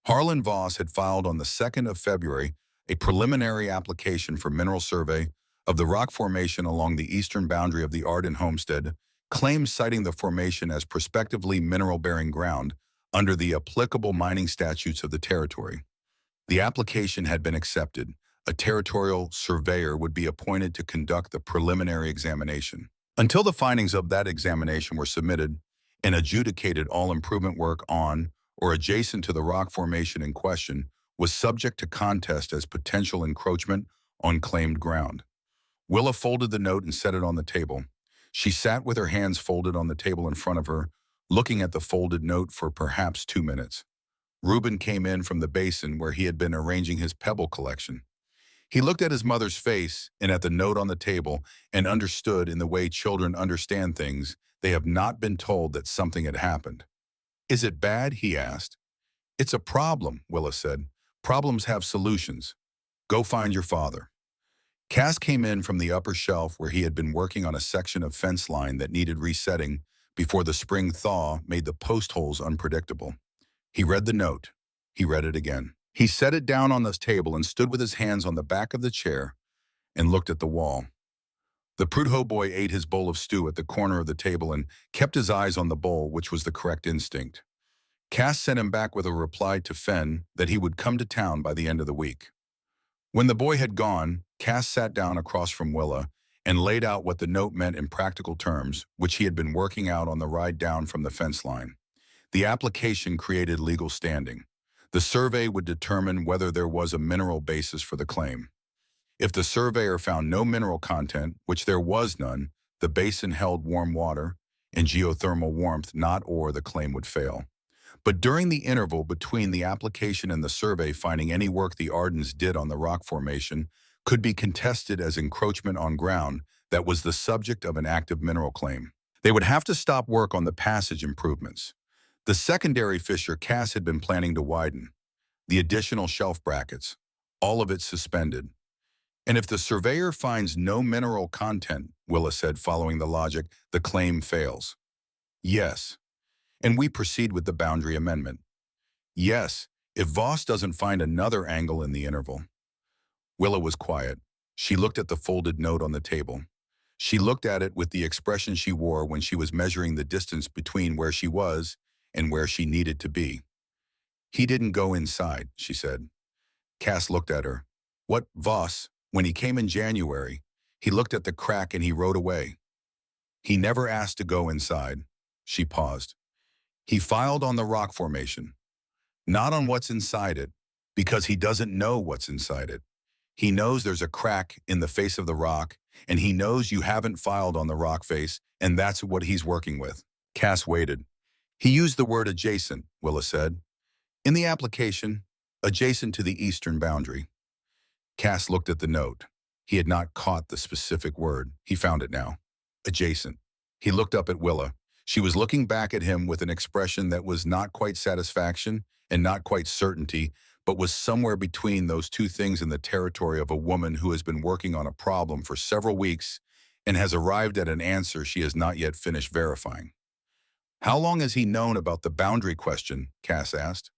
Harlan Voss had filed on the 2nd of February a preliminary application for mineral survey of the rock formation along the eastern boundary of the Arden homestead, claims citing the formation as prospectively mineral-bearing ground under the applicable mining statutes of the territory. The application had been accepted. A territorial surveyor would be appointed to conduct the preliminary examination. Until the findings of that examination were submitted and adjudicated, all improvement work on or adjacent to the rock formation in question was subject to contest as potential encroachment on claimed ground. Willa folded the note and set it on the table. She sat with her hands folded on the table in front of her, looking at the folded note for perhaps 2 minutes. Reuben came in from the basin where he had been arranging his pebble collection. He looked at his mother's face and at the note on the table and understood in the way children understand things, they have not been told that something had happened. "Is it bad?" he asked. "It's a problem," Willa said. "Problems have solutions. Go find your father." Cass came in from the upper shelf where he had been working on a section of fence line that needed resetting before the spring thaw made the post holes unpredictable. He read the note. He read it again. He set it down on the table and stood with his hands on the back of the chair and looked at the wall. The Prudhoe boy ate his bowl of stew at the corner of the table and kept his eyes on the bowl, which was the correct instinct. Cass sent him back with a reply to Fenn that he would come to town by the end of the week. When the boy had gone, Cass sat down across from Willa and laid out what the note meant in practical terms, which he had been working out on the ride down from the fence line. The application created legal standing. The survey would determine whether there was a mineral basis for the claim. If the surveyor found no mineral content, which there was none, the basin held warm water and geothermal warmth, not or the claim would fail. But during the interval between the application and the survey, finding any work the Ardens did on the rock formation could be contested as encroachment on ground that was the subject of an active mineral claim. They would have to stop work on the passage improvements. The secondary fissure Cass had been planning to widen, the additional shelf brackets, all of it suspended. And if the surveyor finds no mineral content, Willa said following the logic, the claim fails. Yes. And we proceed with the boundary amendment. Yes, if Voss doesn't find another angle in the interval. Willa was quiet. She looked at the folded note on the table. She looked at it with the expression she wore when she was measuring the distance between where she was and where she needed to be. "He didn't go inside," she said. Cass looked at her. "What, Voss? When he came in January, he looked at the crack and he rode away. He never asked to go inside." She paused. "He filed on the rock formation, not on what's inside it, because he doesn't know what's inside it. He knows there's a crack in the face of the rock, and he knows you haven't filed on the rock face, and that's what he's working with." Cass waited. "He used the word adjacent," Willa said. "In the application, adjacent to the eastern boundary." Cass looked at the note. He had not caught the specific word. He found it now. Adjacent. He looked up at Willa. She was looking back at him with an expression that was not quite satisfaction and not quite certainty, but was somewhere between those two things in the territory of a woman who has been working on a problem for several weeks and has arrived at an answer she has not yet finished verifying. "How long has he known about the boundary question?" Cass asked.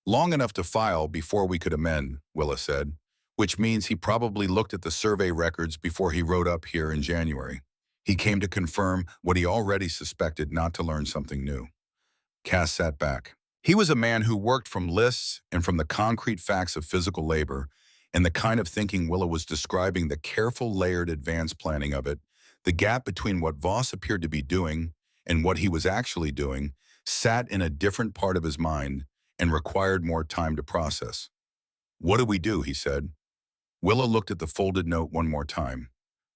"Long enough to file before we could amend," Willa said, "which means he probably looked at the survey records before he rode up here in January. He came to confirm what he already suspected, not to learn something new." Cass sat back. He was a man who worked from lists and from the concrete facts of physical labor, and the kind of thinking Willa was describing, the careful, layered advance planning of it, the gap between what Voss appeared to be doing and what he was actually doing, sat in a different part of his mind and required more time to process. "What do we do?" he said. Willa looked at the folded note one more time.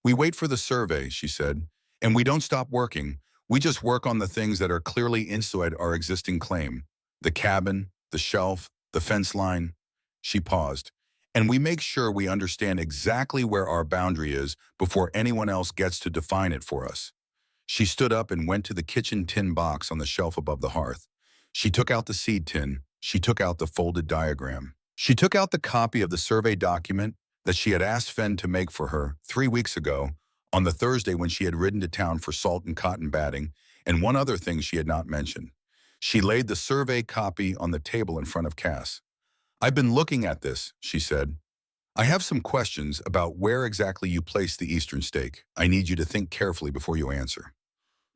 "We wait for the survey," she said, "and we don't stop working. We just work on the things that are clearly inside our existing claim. The cabin, the shelf, the fence line." She paused. "And we make sure we understand exactly where our boundary is before anyone else gets to define it for us." She stood up and went to the kitchen tin box on the shelf above the hearth. She took out the seed tin. She took out the folded diagram. She took out the copy of the survey document that she had asked Fenn to make for her 3 weeks ago, on the Thursday when she had ridden to town for salt and cotton batting, and one other thing she had not mentioned. She laid the survey copy on the table in front of Cass. "I've been looking at this," she said. "I have some questions about where exactly you place the eastern stake. I need you to think carefully before you answer."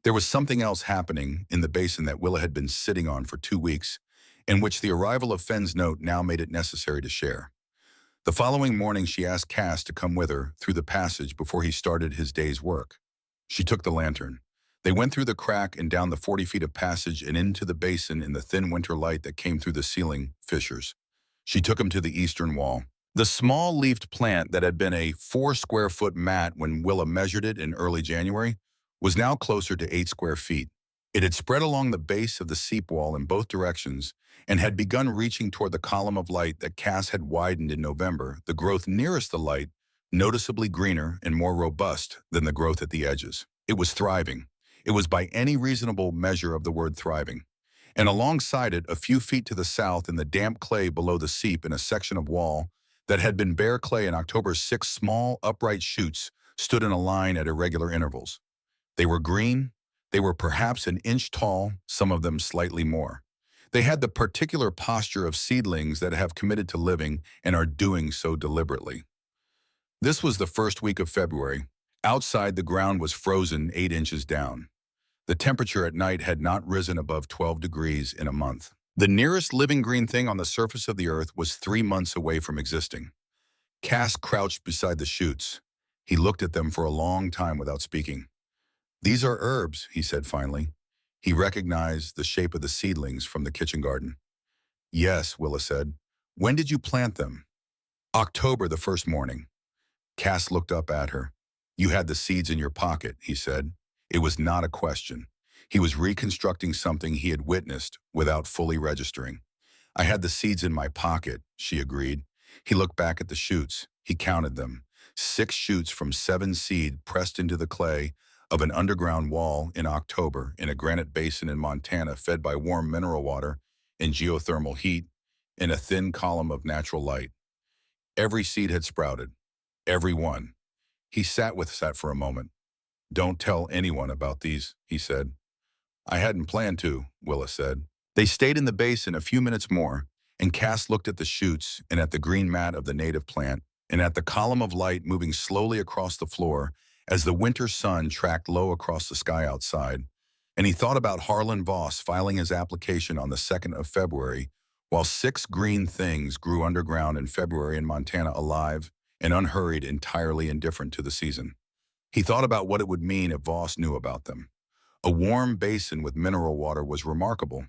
There was something else happening in the basin that Willa had been sitting on for 2 weeks, in which the arrival of Fenn's note now made it necessary to share. The following morning, she asked Cass to come with her through the passage before he started his day's work. She took the lantern. They went through the crack and down the 40 feet of passage and into the basin in the thin winter light that came through the ceiling fissures. She took him to the eastern wall. The small-leafed plant that had been a 4-square-foot mat when Willa measured it in early January was now closer to 8 square feet. It had spread along the base of the seep wall in both directions and had begun reaching toward the column of light that Cass had widened in November, the growth nearest the light noticeably greener and more robust than the growth at the edges. It was thriving. It was by any reasonable measure of the word thriving. And alongside it, a few feet to the south in the damp clay below the seep in a section of wall that had been bare clay in October, 6 small, upright shoots stood in a line at irregular intervals. They were green. They were perhaps an inch tall, some of them slightly more. They had the particular posture of seedlings that have committed to living and are doing so deliberately. This was the first week of February. Outside, the ground was frozen 8 inches down. The temperature at night had not risen above 12 degrees in a month. The nearest living green thing on the surface of the earth was 3 months away from existing. Cass crouched beside the shoots. He looked at them for a long time without speaking. "These are herbs," he said finally. He recognized the shape of the seedlings from the kitchen garden. "Yes," Willa said. "When did you plant them?" "October, the first morning." Cass looked up at her. "You had the seeds in your pocket," he said. It was not a question. He was reconstructing something he had witnessed without fully registering. "I had the seeds in my pocket," she agreed. He looked back at the shoots. He counted them. 6 shoots from 7 seed pressed into the clay of an underground wall in October in a granite basin in Montana fed by warm mineral water and geothermal heat in a thin column of natural light. Every seed had sprouted. Every one. He sat with that for a moment. "Don't tell anyone about these," he said. "I hadn't planned to," Willa said. They stayed in the basin a few minutes more, and Cass looked at the shoots and at the green mat of the native plant and at the column of light moving slowly across the floor as the winter sun tracked low across the sky outside. And he thought about Harlan Voss filing his application on the 2nd of February, while 6 green things grew underground in February in Montana, alive and unhurried, entirely indifferent to the season. He thought about what it would mean if Voss knew about them. A warm basin with mineral water was remarkable.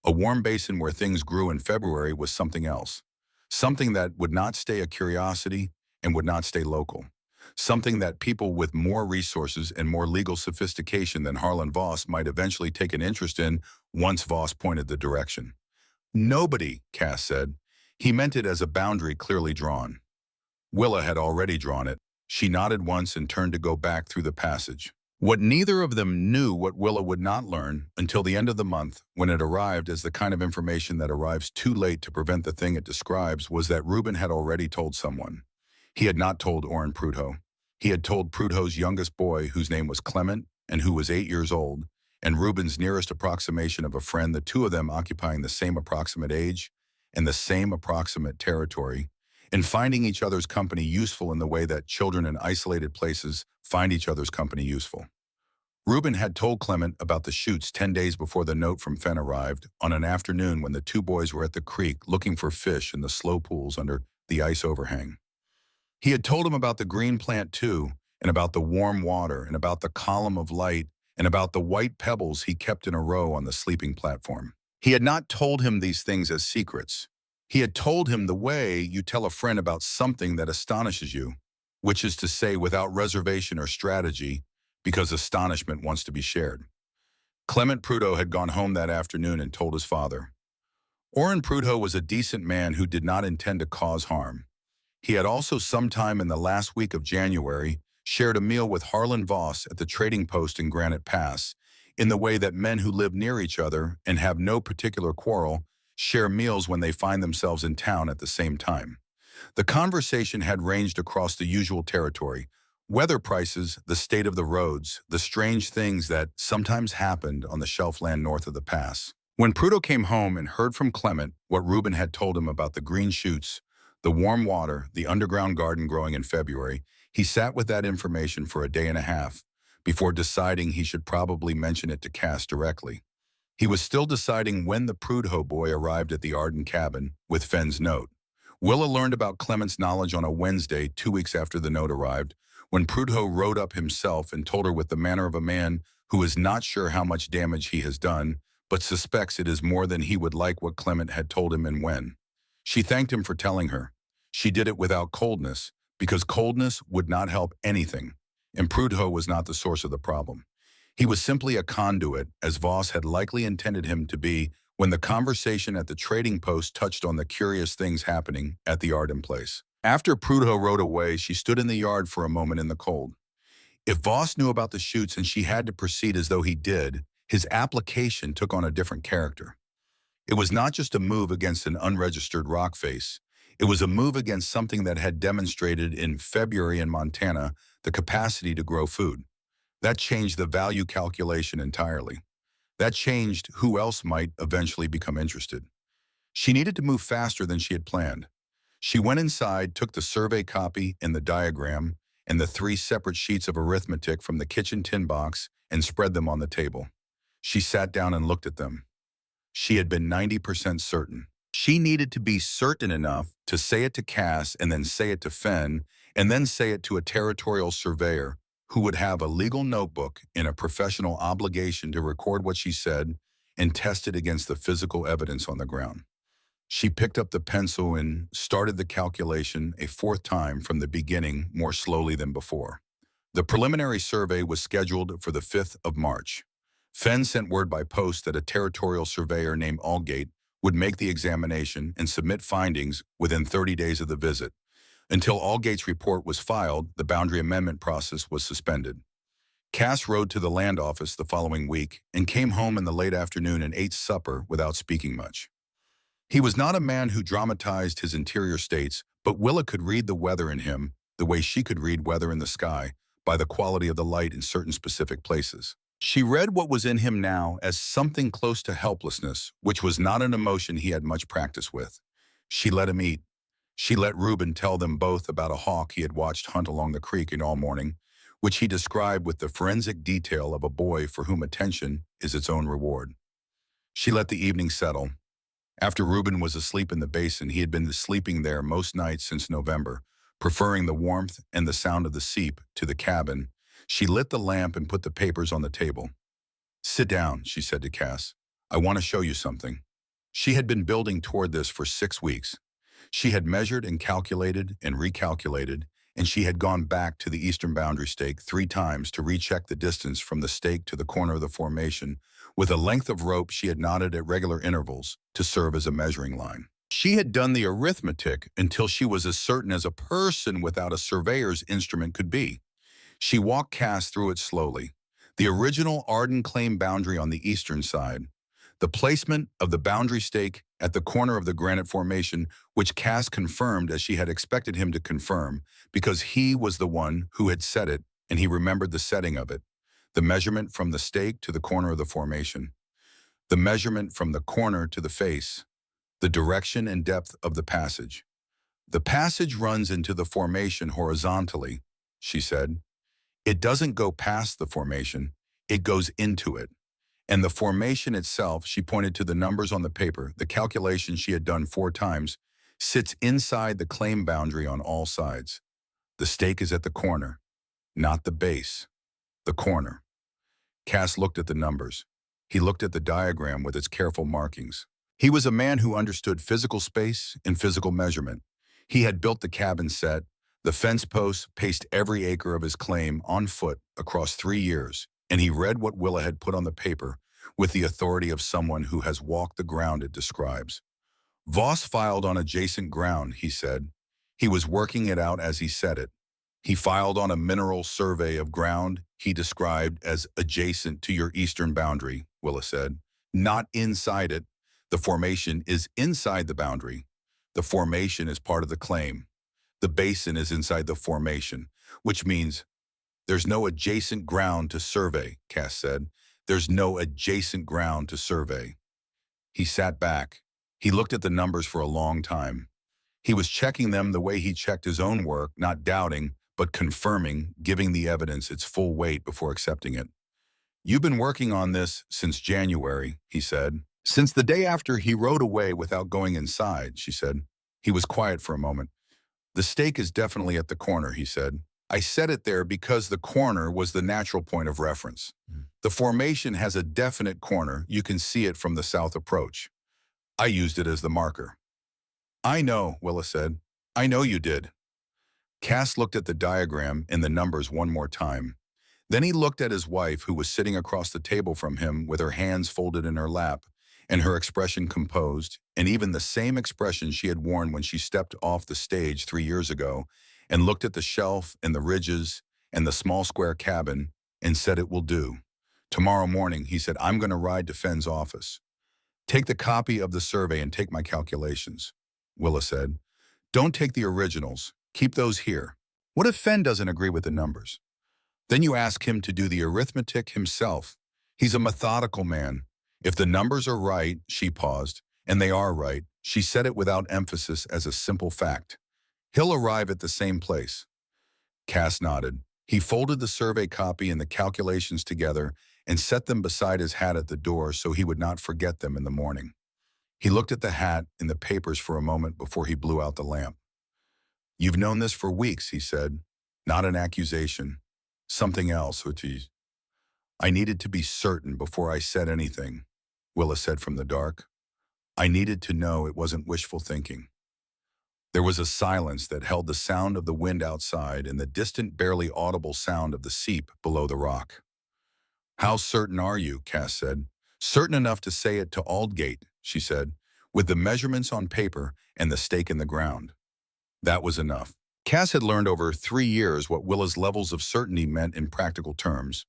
A warm basin where things grew in February was something else. Something that would not stay a curiosity and would not stay local. Something that people with more resources and more legal sophistication than Harlan Voss might eventually take an interest in once Voss pointed the direction. "Nobody," Cass said. He meant it as a boundary clearly drawn. Willa had already drawn it. She nodded once and turned to go back through the passage. What neither of them knew, what Willa would not learn until the end of the month, when it arrived as the kind of information that arrives too late to prevent the thing it describes, was that Reuben had already told someone. He had not told Orrin Prudhoe. He had told Prudhoe's youngest boy, whose name was Clement and who was 8 years old, and Reuben's nearest approximation of a friend, the two of them occupying the same approximate age and the same approximate territory, and finding each other's company useful in the way that children in isolated places find each other's company useful. Reuben had told Clement about the shoots 10 days before the note from Fenn arrived, on an afternoon when the two boys were at the creek looking for fish in the slow pools under the ice overhang. He had told him about the green plant too, and about the warm water, and about the column of light, and about the white pebbles he kept in a row on the sleeping platform. He had not told him these things as secrets. He had told him the way you tell a friend about something that astonishes you, which is to say without reservation or strategy, because astonishment wants to be shared. Clement Prudhoe had gone home that afternoon and told his father. Orrin Prudhoe was a decent man who did not intend to cause harm. He had also sometime in the last week of January shared a meal with Harlan Voss at the trading post in Granite Pass, in the way that men who live near each other and have no particular quarrel share meals when they find themselves in town at the same time. The conversation had ranged across the usual territory: weather prices, the state of the roads, the strange things that sometimes happened on the shelf land north of the pass. When Prudhoe came home and heard from Clement what Reuben had told him about the green shoots, the warm water, the underground garden growing in February, he sat with that information for a day and a half before deciding he should probably mention it to Cass directly. He was still deciding when the Prudhoe boy arrived at the Arden cabin with Fenn's note. Willa learned about Clement's knowledge on a Wednesday, 2 weeks after the note arrived, when Prudhoe rode up himself and told her with the manner of a man who is not sure how much damage he has done, but suspects it is more than he would like what Clement had told him and when. She thanked him for telling her. She did it without coldness, because coldness would not help anything, and Prudhoe was not the source of the problem. He was simply a conduit, as Voss had likely intended him to be when the conversation at the trading post touched on the curious things happening at the Arden place. After Prudhoe rode away, she stood in the yard for a moment in the cold. If Voss knew about the shoots and she had to proceed as though he did, his application took on a different character. It was not just a move against an unregistered rock face. It was a move against something that had demonstrated in February in Montana the capacity to grow food. That changed the value calculation entirely. That changed who else might eventually become interested. She needed to move faster than she had planned. She went inside, took the survey copy and the diagram and the 3 separate sheets of arithmetic from the kitchen tin box and spread them on the table. She sat down and looked at them. She had been 90% certain. She needed to be certain enough to say it to Cass and then say it to Fenn and then say it to a territorial surveyor who would have a legal notebook and a professional obligation to record what she said and test it against the physical evidence on the ground. She picked up the pencil and started the calculation a 4th time from the beginning, more slowly than before. The preliminary survey was scheduled for the 5th of March. Fenn sent word by post that a territorial surveyor named Allgate would make the examination and submit findings within 30 days of the visit. Until Allgate's report was filed, the boundary amendment process was suspended. Cass rode to the land office the following week and came home in the late afternoon and ate supper without speaking much. He was not a man who dramatized his interior states, but Willa could read the weather in him the way she could read weather in the sky by the quality of the light in certain specific places. She read what was in him now as something close to helplessness, which was not an emotion he had much practice with. She let him eat. She let Reuben tell them both about a hawk he had watched hunt along the creek all morning, which he described with the forensic detail of a boy for whom attention is its own reward. She let the evening settle. After Reuben was asleep in the basin, he had been sleeping there most nights since November, preferring the warmth and the sound of the seep to the cabin. She lit the lamp and put the papers on the table. "Sit down," she said to Cass. "I want to show you something." She had been building toward this for 6 weeks. She had measured and calculated and recalculated, and she had gone back to the eastern boundary stake 3 times to recheck the distance from the stake to the corner of the formation with a length of rope she had knotted at regular intervals to serve as a measuring line. She had done the arithmetic until she was as certain as a person without a surveyor's instrument could be. She walked Cass through it slowly. The original Arden claim boundary on the eastern side, the placement of the boundary stake at the corner of the granite formation, which Cass confirmed as she had expected him to confirm, because he was the one who had set it and he remembered the setting of it. The measurement from the stake to the corner of the formation. The measurement from the corner to the face. The direction and depth of the passage. "The passage runs into the formation horizontally," she said. "It doesn't go past the formation, it goes into it. And the formation itself," she pointed to the numbers on the paper, the calculation she had done 4 times, "sits inside the claim boundary on all sides. The stake is at the corner, not the base, the corner." Cass looked at the numbers. He looked at the diagram with its careful markings. He was a man who understood physical space and physical measurement. He had built the cabin set, the fence posts, paced every acre of his claim on foot across 3 years, and he read what Willa had put on the paper with the authority of someone who has walked the ground it describes. Voss filed on adjacent ground, he said. He was working it out as he said it. He filed on a mineral survey of ground he described as adjacent to your eastern boundary, Willa said. Not inside it. The formation is inside the boundary. The formation is part of the claim. The basin is inside the formation, which means there's no adjacent ground to survey, Cass said. There's no adjacent ground to survey. He sat back. He looked at the numbers for a long time. He was checking them the way he checked his own work, not doubting, but confirming, giving the evidence its full weight before accepting it. "You've been working on this since January," he said. "Since the day after he rode away without going inside," she said. He was quiet for a moment. "The stake is definitely at the corner," he said. "I set it there because the corner was the natural point of reference. The formation has a definite corner. You can see it from the south approach. I used it as the marker." "I know," Willa said. I know you did. Cass looked at the diagram and the numbers one more time. Then he looked at his wife, who was sitting across the table from him with her hands folded in her lap and her expression composed, and even the same expression she had worn when she stepped off the stage 3 years ago, and looked at the shelf and the ridges and the small square cabin and said, "It will do." Tomorrow morning, he said, "I'm going to ride to Fenn's office. Take the copy of the survey and take my calculations." Willa said, "Don't take the originals. Keep those here. What if Fenn doesn't agree with the numbers? Then you ask him to do the arithmetic himself. He's a methodical man. If the numbers are right," she paused, "and they are right," she said it without emphasis as a simple fact, "he'll arrive at the same place." Cass nodded. He folded the survey copy and the calculations together and set them beside his hat at the door so he would not forget them in the morning. He looked at the hat and the papers for a moment before he blew out the lamp. "You've known this for weeks," he said. "Not an accusation. Something else, which is—" "I needed to be certain before I said anything," Willa said from the dark. "I needed to know it wasn't wishful thinking." There was a silence that held the sound of the wind outside and the distant, barely audible sound of the seep below the rock. "How certain are you?" Cass said. "Certain enough to say it to Aldgate," she said, "with the measurements on paper and the stake in the ground." That was enough. Cass had learned over 3 years what Willa's levels of certainty meant in practical terms.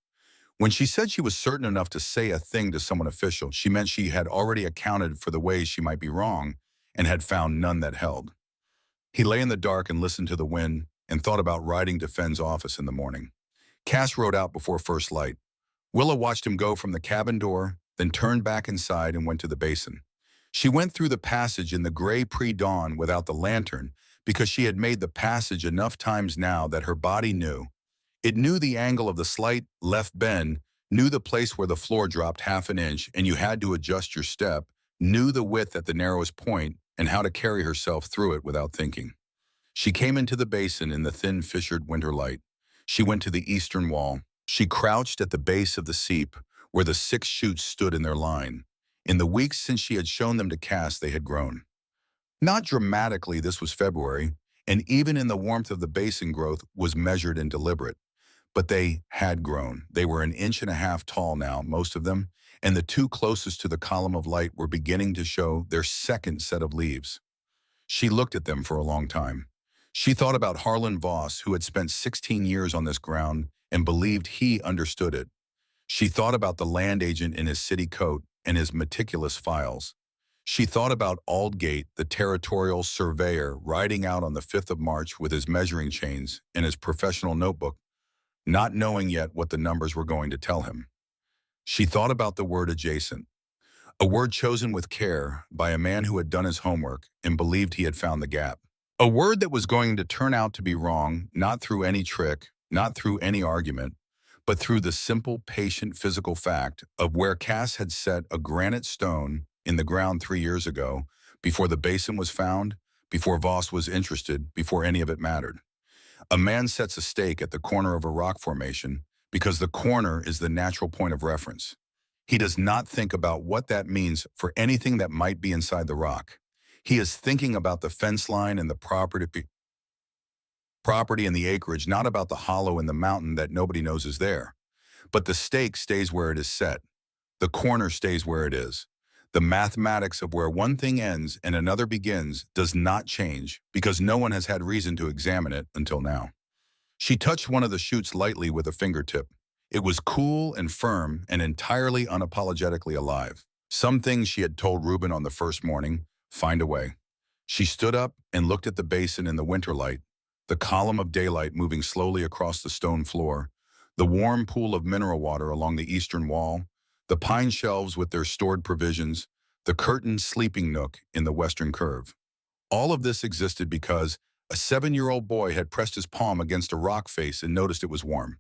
When she said she was certain enough to say a thing to someone official, she meant she had already accounted for the ways she might be wrong and had found none that held. He lay in the dark and listened to the wind and thought about riding to Fenn's office in the morning. Cass rode out before first light. Willa watched him go from the cabin door, then turned back inside and went to the basin. She went through the passage in the gray pre-dawn without the lantern because she had made the passage enough times now that her body knew. It knew the angle of the slight left bend, knew the place where the floor dropped half an inch and you had to adjust your step, knew the width at the narrowest point and how to carry herself through it without thinking. She came into the basin in the thin fissured winter light. She went to the eastern wall. She crouched at the base of the seep where the 6 shoots stood in their line. In the weeks since she had shown them to Cass, they had grown. Not dramatically, this was February, and even in the warmth of the basin growth was measured and deliberate. But they had grown. They were an inch and a half tall now, most of them, and the 2 closest to the column of light were beginning to show their second set of leaves. She looked at them for a long time. She thought about Harlan Voss, who had spent 16 years on this ground and believed he understood it. She thought about the land agent in his city coat and his meticulous files. She thought about Aldgate, the territorial surveyor, riding out on the 5th of March with his measuring chains and his professional notebook, not knowing yet what the numbers were going to tell him. She thought about the word adjacent, a word chosen with care by a man who had done his homework and believed he had found the gap. A word that was going to turn out to be wrong, not through any trick, not through any argument, but through the simple, patient physical fact of where Cass had set a granite stone in the ground 3 years ago, before the basin was found, before Voss was interested, before any of it mattered. A man sets a stake at the corner of a rock formation because the corner is the natural point of reference. He does not think about what that means for anything that might be inside the rock. He is thinking about the fence line and the property and the acreage, not about the hollow in the mountain that nobody knows is there. But the stake stays where it is set. The corner stays where it is. The mathematics of where one thing ends and another begins does not change because no one has had reason to examine it until now. She touched one of the shoots lightly with a fingertip. It was cool and firm and entirely unapologetically alive. Some things she had told Reuben on the first morning, find a way. She stood up and looked at the basin in the winter light, the column of daylight moving slowly across the stone floor, the warm pool of mineral water along the eastern wall, the pine shelves with their stored provisions, the curtained sleeping nook in the western curve. All of this existed because a 7-year-old boy had pressed his palm against a rock face and noticed it was warm.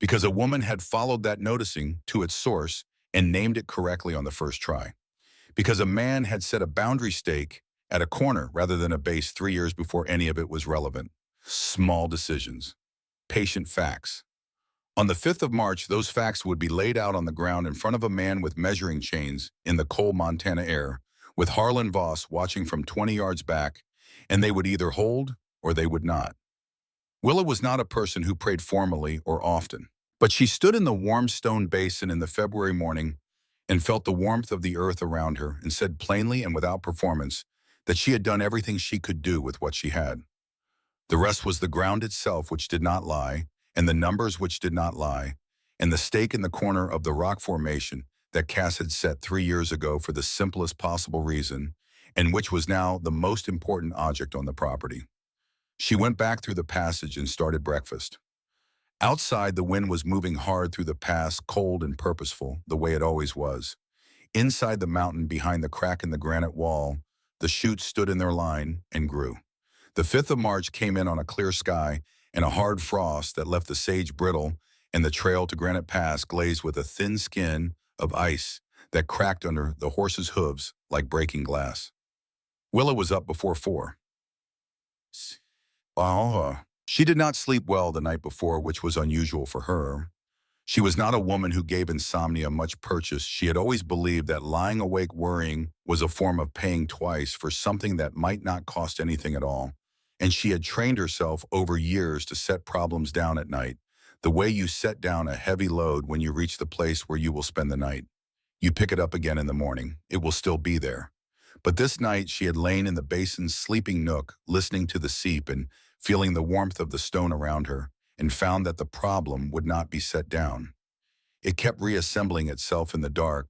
Because a woman had followed that noticing to its source and named it correctly on the first try. Because a man had set a boundary stake at a corner rather than a base 3 years before any of it was relevant. Small decisions. Patient facts. On the 5th of March, those facts would be laid out on the ground in front of a man with measuring chains in the cold Montana air, with Harlan Voss watching from 20 yards back, and they would either hold or they would not. Willa was not a person who prayed formally or often, but she stood in the warm stone basin in the February morning and felt the warmth of the earth around her and said plainly and without performance that she had done everything she could do with what she had. The rest was the ground itself which did not lie, and the numbers which did not lie, and the stake in the corner of the rock formation that Cass had set 3 years ago for the simplest possible reason, and which was now the most important object on the property. She went back through the passage and started breakfast. Outside, the wind was moving hard through the pass, cold and purposeful, the way it always was. Inside the mountain, behind the crack in the granite wall, the shoots stood in their line and grew. The 5th of March came in on a clear sky and a hard frost that left the sage brittle and the trail to Granite Pass glazed with a thin skin of ice that cracked under the horse's hooves like breaking glass. Willa was up before 4. She did not sleep well the night before, which was unusual for her. She was not a woman who gave insomnia much purchase. She had always believed that lying awake worrying was a form of paying twice for something that might not cost anything at all. And she had trained herself over years to set problems down at night, the way you set down a heavy load when you reach the place where you will spend the night. You pick it up again in the morning. It will still be there. But this night she had lain in the basin's sleeping nook, listening to the seep and feeling the warmth of the stone around her, and found that the problem would not be set down. It kept reassembling itself in the dark,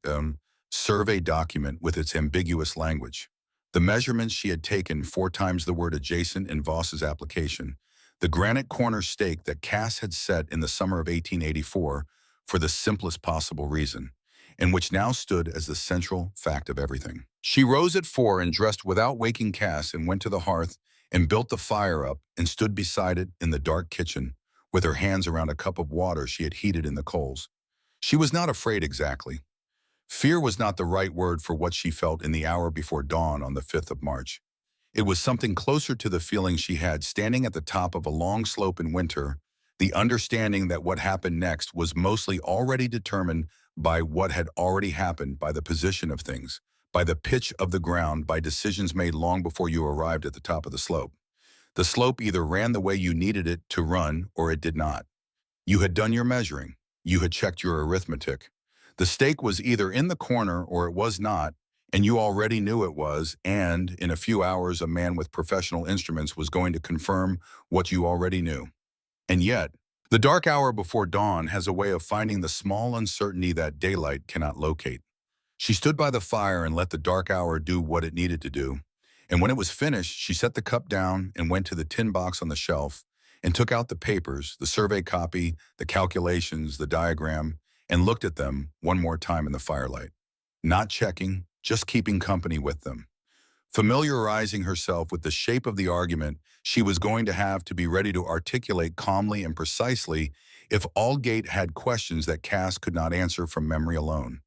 survey document with its ambiguous language. The measurements she had taken 4 times the word adjacent in Voss's application, the granite corner stake that Cass had set in the summer of 1884 for the simplest possible reason, and which now stood as the central fact of everything. She rose at 4 and dressed without waking Cass and went to the hearth and built the fire up and stood beside it in the dark kitchen with her hands around a cup of water she had heated in the coals. She was not afraid exactly. Fear was not the right word for what she felt in the hour before dawn on the 5th of March. It was something closer to the feeling she had standing at the top of a long slope in winter, the understanding that what happened next was mostly already determined by what had already happened, by the position of things, by the pitch of the ground, by decisions made long before you arrived at the top of the slope. The slope either ran the way you needed it to run or it did not. You had done your measuring. You had checked your arithmetic. The stake was either in the corner or it was not, and you already knew it was, and in a few hours a man with professional instruments was going to confirm what you already knew. And yet, the dark hour before dawn has a way of finding the small uncertainty that daylight cannot locate. She stood by the fire and let the dark hour do what it needed to do. And when it was finished, she set the cup down and went to the tin box on the shelf and took out the papers, the survey copy, the calculations, the diagram, and looked at them one more time in the firelight. Not checking, just keeping company with them. Familiarizing herself with the shape of the argument she was going to have to be ready to articulate calmly and precisely if Aldgate had questions that Cass could not answer from memory alone.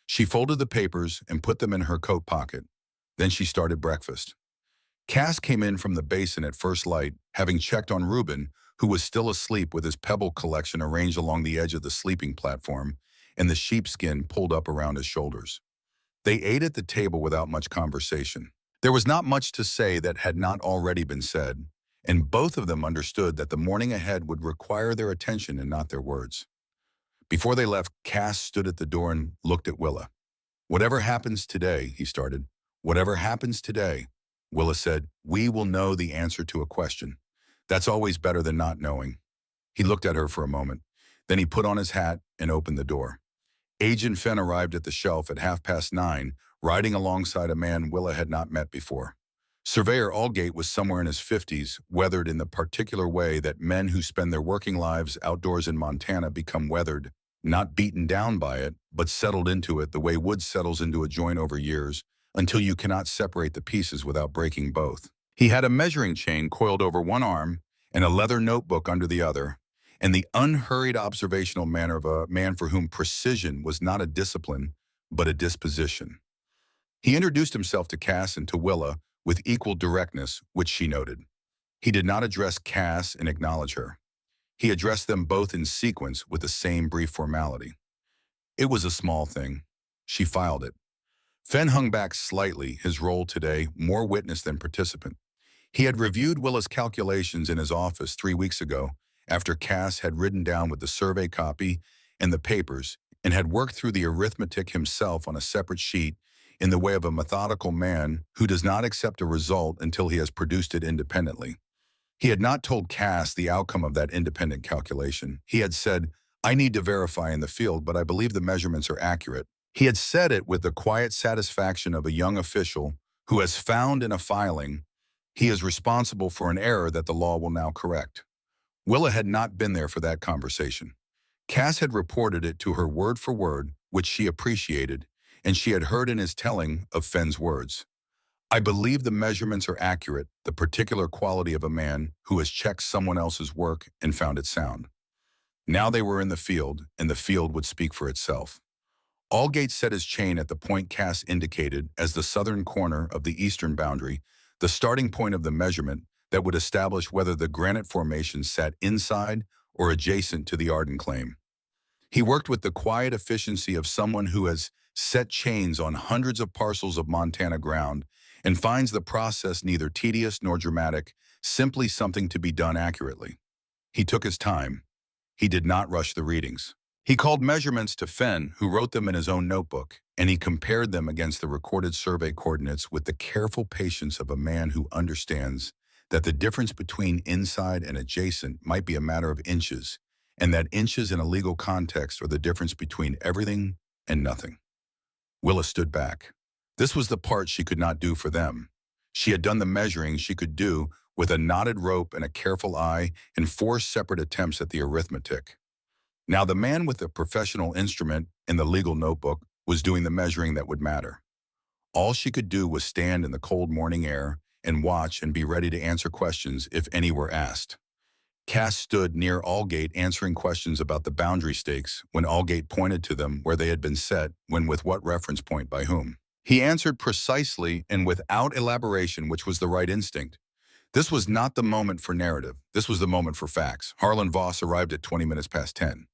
She folded the papers and put them in her coat pocket. Then she started breakfast. Cass came in from the basin at first light, having checked on Reuben, who was still asleep with his pebble collection arranged along the edge of the sleeping platform and the sheepskin pulled up around his shoulders. They ate at the table without much conversation. There was not much to say that had not already been said, and both of them understood that the morning ahead would require their attention and not their words. Before they left, Cass stood at the door and looked at Willa. "Whatever happens today," he started. "Whatever happens today," Willa said, "we will know the answer to a question. That's always better than not knowing." He looked at her for a moment. Then he put on his hat and opened the door. Agent Fenn arrived at the shelf at 9:30, riding alongside a man Willa had not met before. Surveyor Aldgate was somewhere in his 50s, weathered in the particular way that men who spend their working lives outdoors in Montana become weathered, not beaten down by it, but settled into it the way wood settles into a joint over years, until you cannot separate the pieces without breaking both. He had a measuring chain coiled over one arm and a leather notebook under the other, and the unhurried observational manner of a man for whom precision was not a discipline, but a disposition. He introduced himself to Cass and to Willa with equal directness, which she noted. He did not address Cass and acknowledge her. He addressed them both in sequence with the same brief formality. It was a small thing. She filed it. Fenn hung back slightly, his role today more witness than participant. He had reviewed Willa's calculations in his office 3 weeks ago, after Cass had ridden down with the survey copy and the papers, and had worked through the arithmetic himself on a separate sheet in the way of a methodical man who does not accept a result until he has produced it independently. He had not told Cass the outcome of that independent calculation. He had said, "I need to verify in the field, but I believe the measurements are accurate." He had said it with the quiet satisfaction of a young official who has found in a filing he is responsible for an error that the law will now correct. Willa had not been there for that conversation. Cass had reported it to her word for word, which she appreciated, and she had heard in his telling of Fenn's words. "I believe the measurements are accurate, the particular quality of a man who has checked someone else's work and found it sound." Now they were in the field, and the field would speak for itself. Allgate set his chain at the point Cass indicated as the southern corner of the eastern boundary, the starting point of the measurement that would establish whether the granite formation sat inside or adjacent to the Arden claim. He worked with the quiet efficiency of someone who has set chains on hundreds of parcels of Montana ground and finds the process neither tedious nor dramatic, simply something to be done accurately. He took his time. He did not rush the readings. He called measurements to Fenn, who wrote them in his own notebook, and he compared them against the recorded survey coordinates with the careful patience of a man who understands that the difference between inside and adjacent might be a matter of inches, and that inches in a legal context are the difference between everything and nothing. Willa stood back. This was the part she could not do for them. She had done the measuring she could do with a knotted rope and a careful eye in 4 separate attempts at the arithmetic. Now the man with the professional instrument in the legal notebook was doing the measuring that would matter. All she could do was stand in the cold morning air and watch and be ready to answer questions if any were asked. Cass stood near Allgate answering questions about the boundary stakes when Allgate pointed to them where they had been set, when with what reference point by whom. He answered precisely and without elaboration, which was the right instinct. This was not the moment for narrative. This was the moment for facts. Harlan Voss arrived at 20 minutes past 10.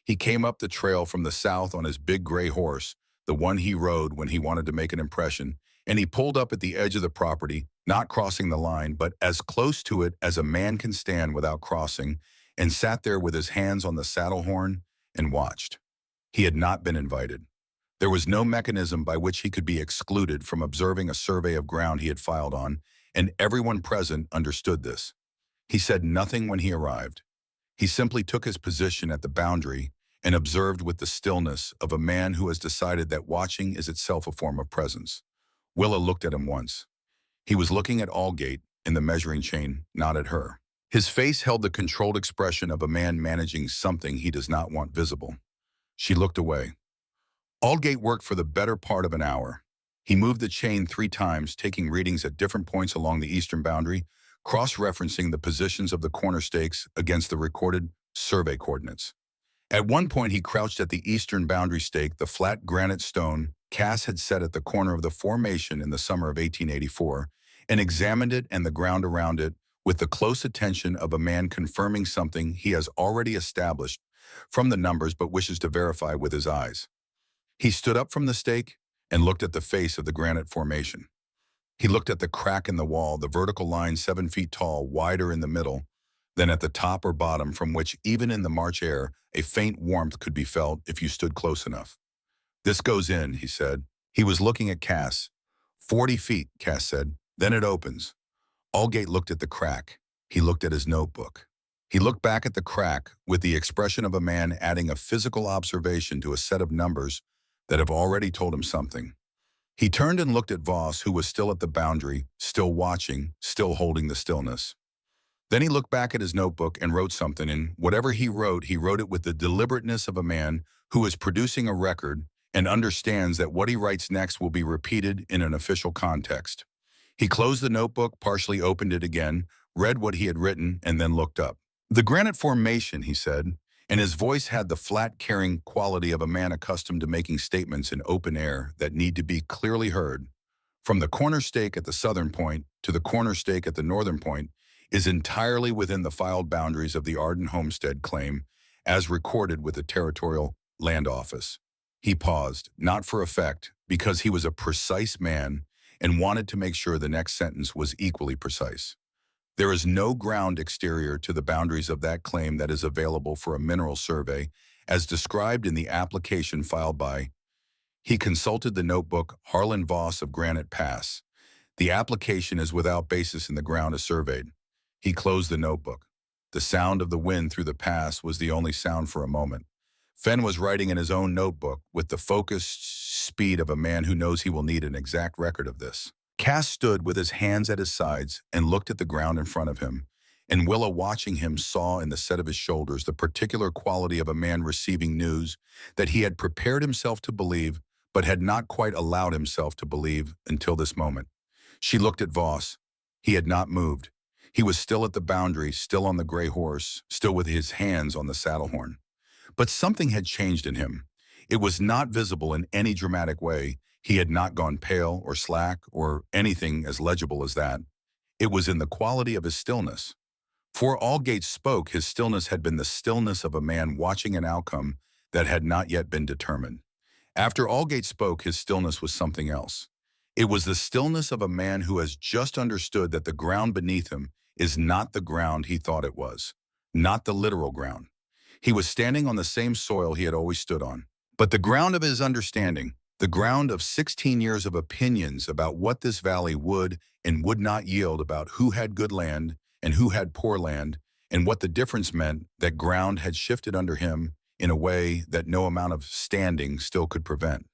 He came up the trail from the south on his big gray horse, the one he rode when he wanted to make an impression, and he pulled up at the edge of the property, not crossing the line, but as close to it as a man can stand without crossing, and sat there with his hands on the saddle horn and watched. He had not been invited. There was no mechanism by which he could be excluded from observing a survey of ground he had filed on, and everyone present understood this. He said nothing when he arrived. He simply took his position at the boundary and observed with the stillness of a man who has decided that watching is itself a form of presence. Willa looked at him once. He was looking at Allgate in the measuring chain, not at her. His face held the controlled expression of a man managing something he does not want visible. She looked away. Allgate worked for the better part of an hour. He moved the chain 3 times, taking readings at different points along the eastern boundary, cross-referencing the positions of the corner stakes against the recorded survey coordinates. At one point, he crouched at the eastern boundary stake, the flat granite stone Cass had set at the corner of the formation in the summer of 1884, and examined it and the ground around it with the close attention of a man confirming something he has already established from the numbers but wishes to verify with his eyes. He stood up from the stake and looked at the face of the granite formation. He looked at the crack in the wall, the vertical line 7 feet tall, wider in the middle than at the top or bottom, from which even in the March air, a faint warmth could be felt if you stood close enough. "This goes in," he said. He was looking at Cass. 40 feet, Cass said. "Then it opens." Allgate looked at the crack. He looked at his notebook. He looked back at the crack with the expression of a man adding a physical observation to a set of numbers that have already told him something. He turned and looked at Voss, who was still at the boundary, still watching, still holding the stillness. Then he looked back at his notebook and wrote something, and whatever he wrote it with the deliberateness of a man who is producing a record and understands that what he writes next will be repeated in an official context. He closed the notebook, partially opened it again, read what he had written, and then looked up. "The granite formation," he said, and his voice had the flat, caring quality of a man accustomed to making statements in open air that need to be clearly heard, "from the corner stake at the southern point to the corner stake at the northern point, is entirely within the filed boundaries of the Arden homestead claim as recorded with the Territorial Land Office." He paused, not for effect, because he was a precise man and wanted to make sure the next sentence was equally precise. There is no ground exterior to the boundaries of that claim that is available for a mineral survey, as described in the application filed by. He consulted the notebook Harlan Voss of Granite Pass. The application is without basis in the ground as surveyed. He closed the notebook. The sound of the wind through the pass was the only sound for a moment. Fenn was writing in his own notebook with the focused speed of a man who knows he will need an exact record of this. Cass stood with his hands at his sides and looked at the ground in front of him, and Willa, watching him, saw in the set of his shoulders the particular quality of a man receiving news that he had prepared himself to believe but had not quite allowed himself to believe until this moment. She looked at Voss. He had not moved. He was still at the boundary, still on the gray horse, still with his hands on the saddle horn. But something had changed in him. It was not visible in any dramatic way. He had not gone pale or slack or anything as legible as that. It was in the quality of his stillness. For Allgate spoke, his stillness had been the stillness of a man watching an outcome that had not yet been determined. After Allgate spoke, his stillness was something else. It was the stillness of a man who has just understood that the ground beneath him is not the ground he thought it was, not the literal ground. He was standing on the same soil he had always stood on. But the ground of his understanding, the ground of 16 years of opinions about what this valley would and would not yield, about who had good land and who had poor land, and what the difference meant, that ground had shifted under him in a way that no amount of standing still could prevent.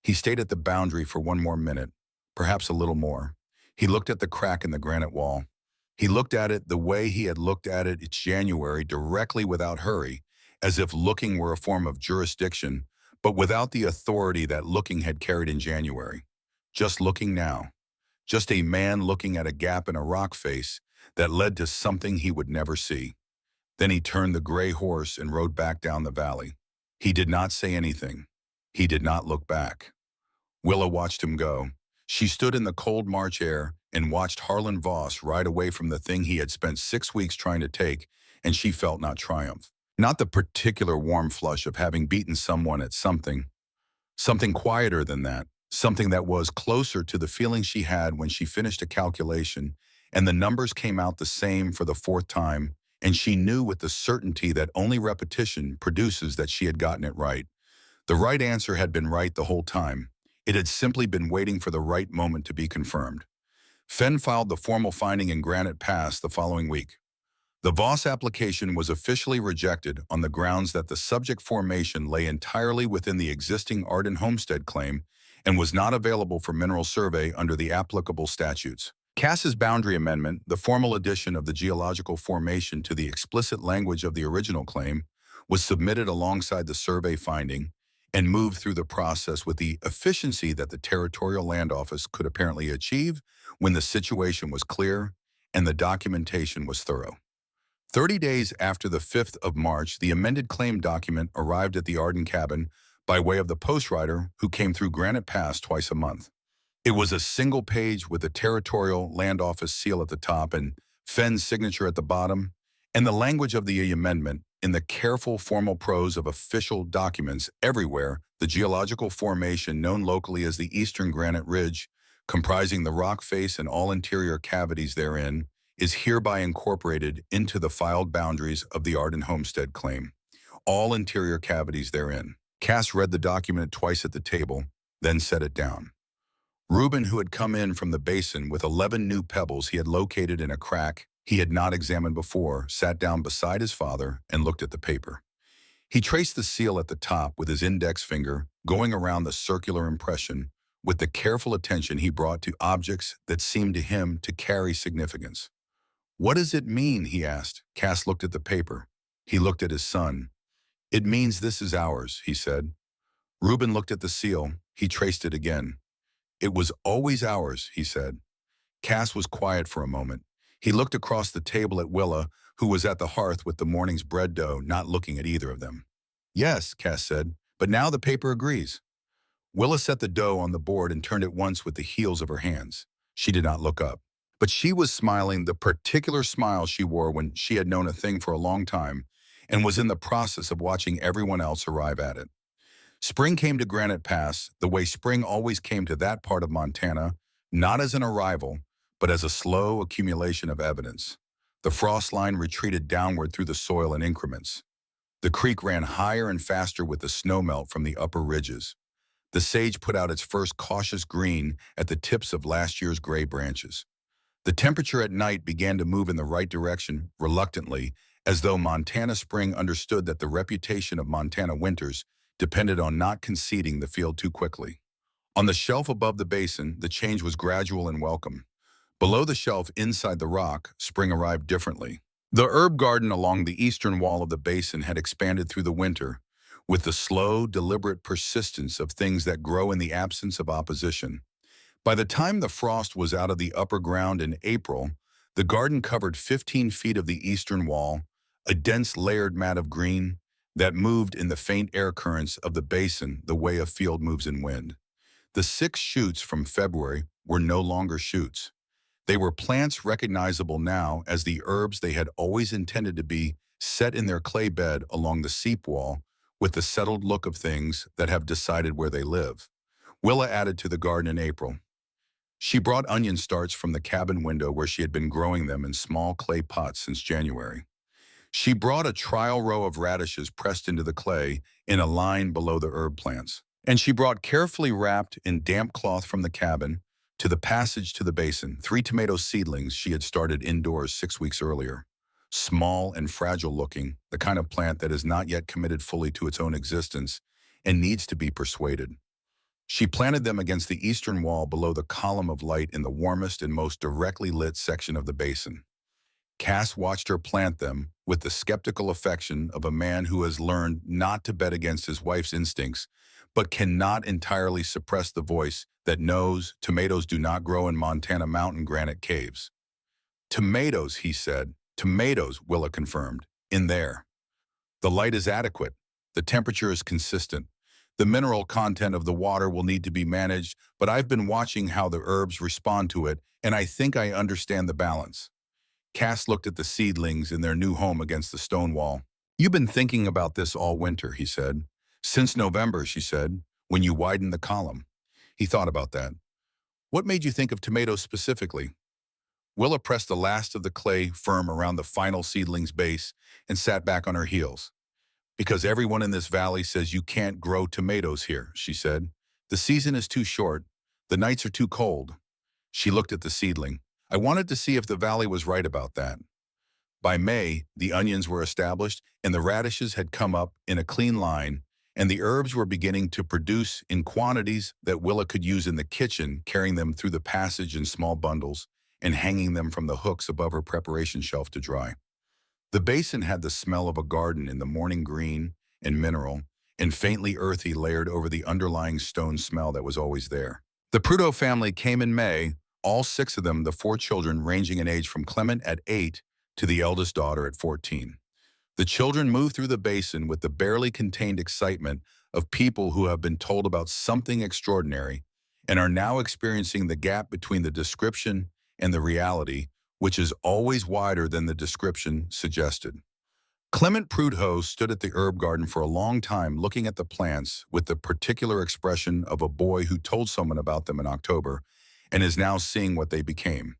He stayed at the boundary for one more minute, perhaps a little more. He looked at the crack in the granite wall. He looked at it the way he had looked at it in January, directly, without hurry, as if looking were a form of jurisdiction, but without the authority that looking had carried in January. Just looking now. Just a man looking at a gap in a rock face that led to something he would never see. Then he turned the gray horse and rode back down the valley. He did not say anything. He did not look back. Willa watched him go. She stood in the cold March air and watched Harlan Voss ride away from the thing he had spent 6 weeks trying to take, and she felt not triumph. Not the particular warm flush of having beaten someone at something. Something quieter than that. Something that was closer to the feeling she had when she finished a calculation and the numbers came out the same for the 4th time, and she knew with the certainty that only repetition produces that she had gotten it right. The right answer had been right the whole time. It had simply been waiting for the right moment to be confirmed. Fenn filed the formal finding in Granite Pass the following week. The Voss application was officially rejected on the grounds that the subject formation lay entirely within the existing Arden homestead claim and was not available for mineral survey under the applicable statutes. Cass's boundary amendment, the formal addition of the geological formation to the explicit language of the original claim, was submitted alongside the survey finding and moved through the process with the efficiency that the Territorial Land Office could apparently achieve when the situation was clear and the documentation was thorough. 30 days after the 5th of March, the amended claim document arrived at the Arden cabin by way of the post-rider who came through Granite Pass twice a month. It was a single page with the Territorial Land Office seal at the top and Fenn's signature at the bottom, and the language of the amendment in the careful formal prose of official documents everywhere. The geological formation known locally as the Eastern Granite Ridge, comprising the rock face and all interior cavities therein, is hereby incorporated into the filed boundaries of the Arden homestead claim. All interior cavities therein. Cass read the document twice at the table, then set it down. Reuben, who had come in from the basin with 11 new pebbles he had located in a crack he had not examined before, sat down beside his father and looked at the paper. He traced the seal at the top with his index finger, going around the circular impression with the careful attention he brought to objects that seemed to him to carry significance. "What does it mean?" he asked. Cass looked at the paper. He looked at his son. "It means this is ours," he said. Reuben looked at the seal. He traced it again. "It was always ours," he said. Cass was quiet for a moment. He looked across the table at Willa, who was at the hearth with the morning's bread dough, not looking at either of them. "Yes," Cass said, "but now the paper agrees." Willa set the dough on the board and turned it once with the heels of her hands. She did not look up. But she was smiling the particular smile she wore when she had known a thing for a long time and was in the process of watching everyone else arrive at it. Spring came to Granite Pass the way spring always came to that part of Montana, not as an arrival, but as a slow accumulation of evidence. The frost line retreated downward through the soil in increments. The creek ran higher and faster with the snowmelt from the upper ridges. The sage put out its first cautious green at the tips of last year's gray branches. The temperature at night began to move in the right direction, reluctantly, as though Montana spring understood that the reputation of Montana winters depended on not conceding the field too quickly. On the shelf above the basin, the change was gradual and welcome. Below the shelf, inside the rock, spring arrived differently. The herb garden along the eastern wall of the basin had expanded through the winter, with the slow, deliberate persistence of things that grow in the absence of opposition. By the time the frost was out of the upper ground in April, the garden covered 15 feet of the eastern wall, a dense layered mat of green that moved in the faint air currents of the basin the way a field moves in wind. The 6 shoots from February were no longer shoots. They were plants recognizable now as the herbs they had always intended to be, set in their clay bed along the seep wall with the settled look of things that have decided where they live. Willa added to the garden in April. She brought onion starts from the cabin window where she had been growing them in small clay pots since January. She brought a trial row of radishes pressed into the clay in a line below the herb plants. And she brought carefully wrapped in damp cloth from the cabin to the passage to the basin 3 tomato seedlings she had started indoors 6 weeks earlier. Small and fragile looking, the kind of plant that is not yet committed fully to its own existence and needs to be persuaded. She planted them against the eastern wall below the column of light in the warmest and most directly lit section of the basin. Cass watched her plant them with the skeptical affection of a man who has learned not to bet against his wife's instincts, but cannot entirely suppress the voice that knows tomatoes do not grow in Montana mountain granite caves. Tomatoes, he said. Tomatoes, Willa confirmed. In there. The light is adequate. The temperature is consistent. The mineral content of the water will need to be managed, but I've been watching how the herbs respond to it, and I think I understand the balance. Cass looked at the seedlings in their new home against the stone wall. You've been thinking about this all winter, he said. Since November, she said, when you widened the column. He thought about that. What made you think of tomatoes specifically? Willa pressed the last of the clay firm around the final seedling's base and sat back on her heels. Because everyone in this valley says you can't grow tomatoes here, she said. The season is too short. The nights are too cold. She looked at the seedling. I wanted to see if the valley was right about that. By May, the onions were established and the radishes had come up in a clean line, and the herbs were beginning to produce in quantities that Willa could use in the kitchen, carrying them through the passage in small bundles and hanging them from the hooks above her preparation shelf to dry. The basin had the smell of a garden in the morning green and mineral, and faintly earthy layered over the underlying stone smell that was always there. The Prudo family came in May, all 6 of them, the 4 children ranging in age from Clement at 8 to the eldest daughter at 14. The children moved through the basin with the barely contained excitement of people who have been told about something extraordinary and are now experiencing the gap between the description and the reality, which is always wider than the description suggested. Clement Prudhoe stood at the herb garden for a long time looking at the plants with the particular expression of a boy who told someone about them in October and is now seeing what they became.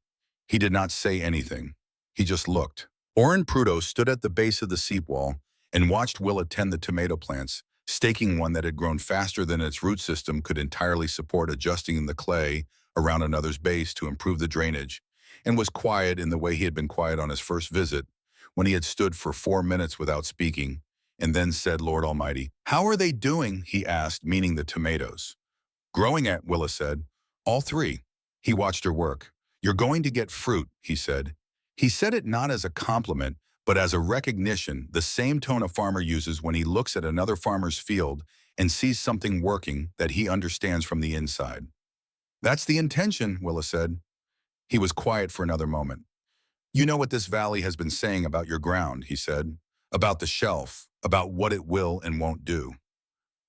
He did not say anything. He just looked. Orrin Prudhoe stood at the base of the seep wall and watched Willa tend the tomato plants, staking one that had grown faster than its root system could entirely support, adjusting the clay around another's base to improve the drainage, and was quiet in the way he had been quiet on his first visit, when he had stood for 4 minutes without speaking, and then said, Lord Almighty. How are they doing? He asked, meaning the tomatoes. Growing at, Willa said. All 3. He watched her work. You're going to get fruit, he said. He said it not as a compliment, but as a recognition, the same tone a farmer uses when he looks at another farmer's field and sees something working that he understands from the inside. That's the intention, Willa said. He was quiet for another moment. You know what this valley has been saying about your ground, he said. About the shelf, about what it will and won't do.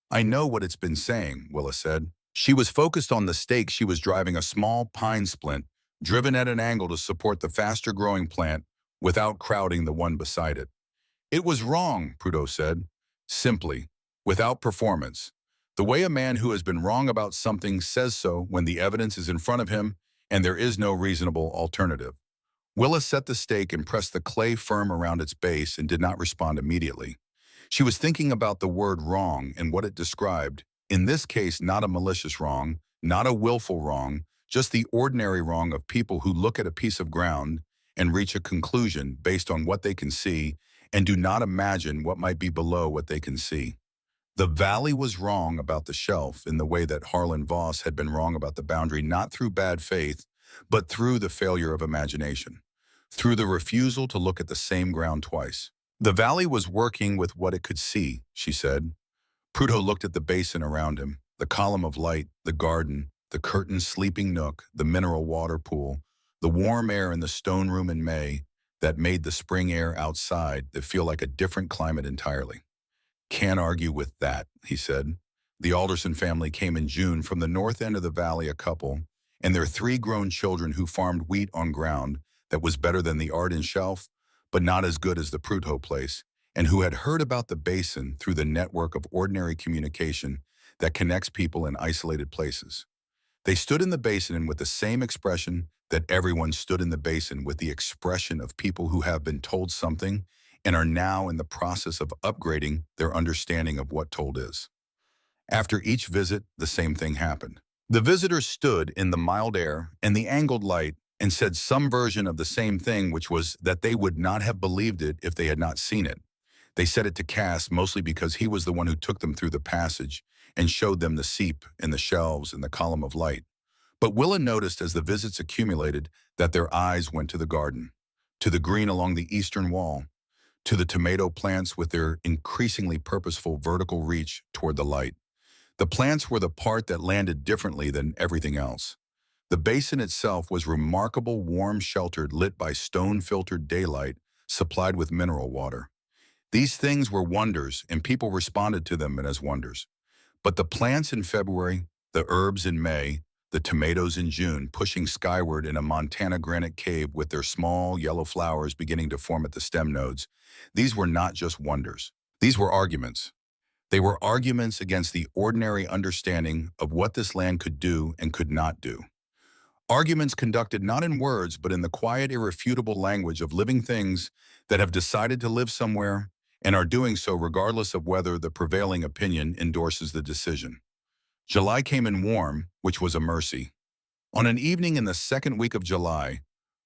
I know what it's been saying, Willa said. She was focused on the stake she was driving a small pine splint, driven at an angle to support the faster-growing plant without crowding the one beside it. It was wrong, Prudhoe said. Simply, without performance. The way a man who has been wrong about something says so when the evidence is in front of him and there is no reasonable alternative. Willa set the stake and pressed the clay firm around its base and did not respond immediately. She was thinking about the word wrong and what it described. In this case, not a malicious wrong, not a willful wrong, just the ordinary wrong of people who look at a piece of ground and reach a conclusion based on what they can see and do not imagine what might be below what they can see. The valley was wrong about the shelf in the way that Harlan Voss had been wrong about the boundary, not through bad faith, but through the failure of imagination, through the refusal to look at the same ground twice. The valley was working with what it could see, she said. Prudo looked at the basin around him, the column of light, the garden, the curtained sleeping nook, the mineral water pool, the warm air in the stone room in May that made the spring air outside that feel like a different climate entirely. Can't argue with that, he said. The Alderson family came in June from the north end of the valley, a couple, and their 3 grown children who farmed wheat on ground that was better than the Arden shelf, but not as good as the Prudo place, and who had heard about the basin through the network of ordinary communication that connects people in isolated places. They stood in the basin and with the same expression that everyone stood in the basin, with the expression of people who have been told something and are now in the process of upgrading their understanding of what told is. After each visit, the same thing happened. The visitors stood in the mild air and the angled light and said some version of the same thing, which was that they would not have believed it if they had not seen it. They said it to Cass mostly because he was the one who took them through the passage and showed them the seep and the shelves and the column of light. But Willa noticed as the visits accumulated that their eyes went to the garden, to the green along the eastern wall, to the tomato plants with their increasingly purposeful vertical reach toward the light. The plants were the part that landed differently than everything else. The basin itself was remarkable, warm, sheltered, lit by stone-filtered daylight, supplied with mineral water. These things were wonders, and people responded to them as wonders. But the plants in February, the herbs in May, the tomatoes in June, pushing skyward in a Montana granite cave with their small yellow flowers beginning to form at the stem nodes, these were not just wonders. These were arguments. They were arguments against the ordinary understanding of what this land could do and could not do. Arguments conducted not in words, but in the quiet, irrefutable language of living things that have decided to live somewhere and are doing so regardless of whether the prevailing opinion endorses the decision. July came in warm, which was a mercy. On an evening in the second week of July,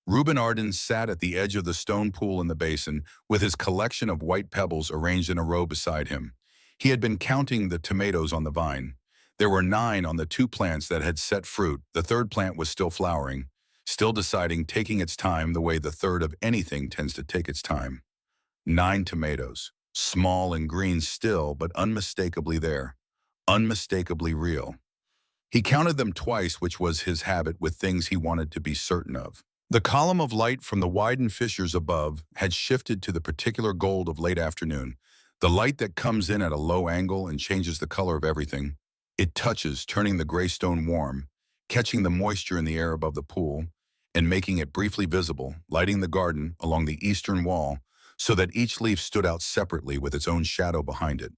Reuben Arden sat at the edge of the stone pool in the basin with his collection of white pebbles arranged in a row beside him. He had been counting the tomatoes on the vine. There were 9 on the 2 plants that had set fruit. The 3rd plant was still flowering, still deciding, taking its time the way the 3rd of anything tends to take its time. 9 tomatoes, small and green still, but unmistakably there, unmistakably real. He counted them twice, which was his habit with things he wanted to be certain of. The column of light from the widened fissures above had shifted to the particular gold of late afternoon, the light that comes in at a low angle and changes the color of everything. It touches, turning the gray stone warm, catching the moisture in the air above the pool, and making it briefly visible, lighting the garden along the eastern wall so that each leaf stood out separately with its own shadow behind it.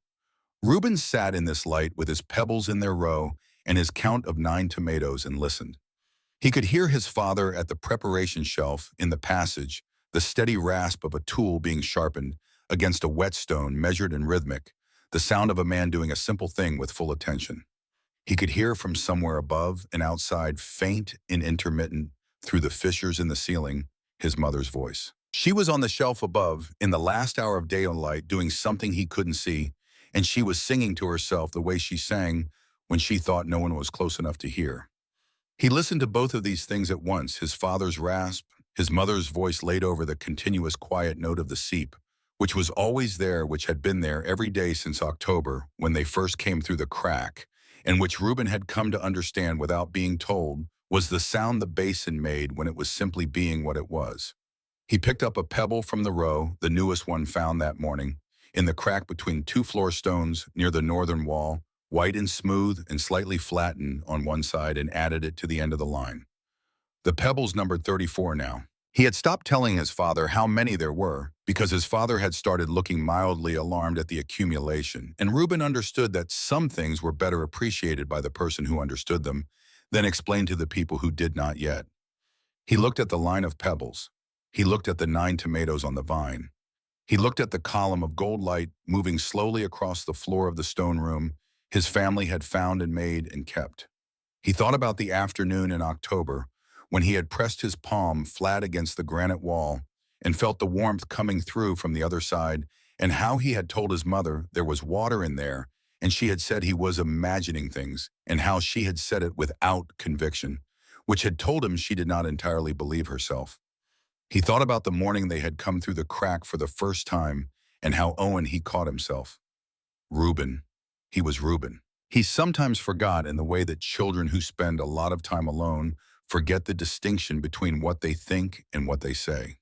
Reuben sat in this light with his pebbles in their row and his count of 9 tomatoes and listened. He could hear his father at the preparation shelf in the passage, the steady rasp of a tool being sharpened against a whetstone, measured and rhythmic, the sound of a man doing a simple thing with full attention. He could hear from somewhere above and outside, faint and intermittent, through the fissures in the ceiling, his mother's voice. She was on the shelf above, in the last hour of daylight, doing something he couldn't see, and she was singing to herself the way she sang when she thought no one was close enough to hear. He listened to both of these things at once, his father's rasp, his mother's voice laid over the continuous quiet note of the seep, which was always there, which had been there every day since October when they first came through the crack, and which Reuben had come to understand without being told was the sound the basin made when it was simply being what it was. He picked up a pebble from the row, the newest one found that morning, in the crack between 2 floor stones near the northern wall, white and smooth and slightly flattened on one side, and added it to the end of the line. The pebbles numbered 34 now. He had stopped telling his father how many there were because his father had started looking mildly alarmed at the accumulation, and Reuben understood that some things were better appreciated by the person who understood them than explained to the people who did not yet. He looked at the line of pebbles. He looked at the 9 tomatoes on the vine. He looked at the column of gold light moving slowly across the floor of the stone room his family had found and made and kept. He thought about the afternoon in October when he had pressed his palm flat against the granite wall and felt the warmth coming through from the other side, and how he had told his mother there was water in there, and she had said he was imagining things, and how she had said it without conviction, which had told him she did not entirely believe herself. He thought about the morning they had come through the crack for the first time and how Owen he caught himself. Reuben. He was Reuben. He sometimes forgot in the way that children who spend a lot of time alone forget the distinction between what they think and what they say.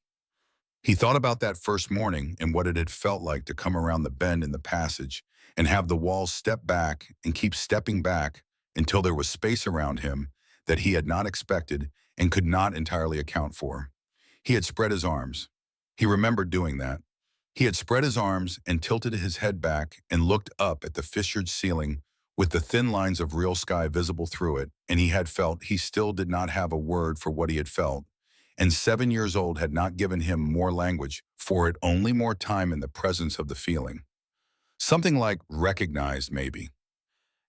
He thought about that first morning and what it had felt like to come around the bend in the passage and have the walls step back and keep stepping back until there was space around him that he had not expected and could not entirely account for. He had spread his arms. He remembered doing that. He had spread his arms and tilted his head back and looked up at the fissured ceiling with the thin lines of real sky visible through it, and he had felt he still did not have a word for what he had felt, and 7 years old had not given him more language for it, only more time in the presence of the feeling. Something like recognized, maybe.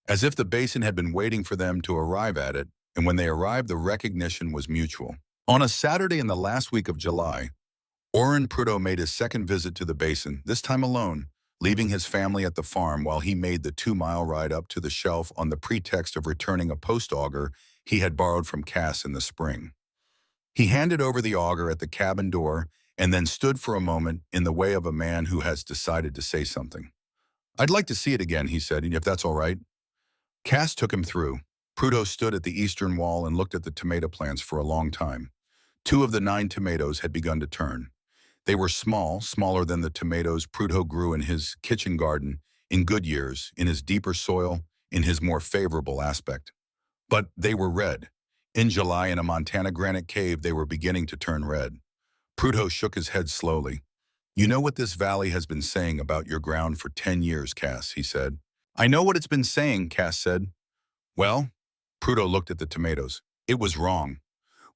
As if the basin had been waiting for them to arrive at it, and when they arrived, the recognition was mutual. On a Saturday in the last week of July, Orrin Prudhoe made his second visit to the basin, this time alone, leaving his family at the farm while he made the 2-mile ride up to the shelf on the pretext of returning a post auger he had borrowed from Cass in the spring. He handed over the auger at the cabin door and then stood for a moment in the way of a man who has decided to say something. "I'd like to see it again," he said, "if that's all right." Cass took him through. Prudhoe stood at the eastern wall and looked at the tomato plants for a long time. 2 of the 9 tomatoes had begun to turn. They were small, smaller than the tomatoes Prudhoe grew in his kitchen garden, in good years, in his deeper soil, in his more favorable aspect. But they were red. In July, in a Montana granite cave, they were beginning to turn red. Prudhoe shook his head slowly. "You know what this valley has been saying about your ground for 10 years, Cass," he said. "I know what it's been saying," Cass said. "Well," Prudhoe looked at the tomatoes. "It was wrong."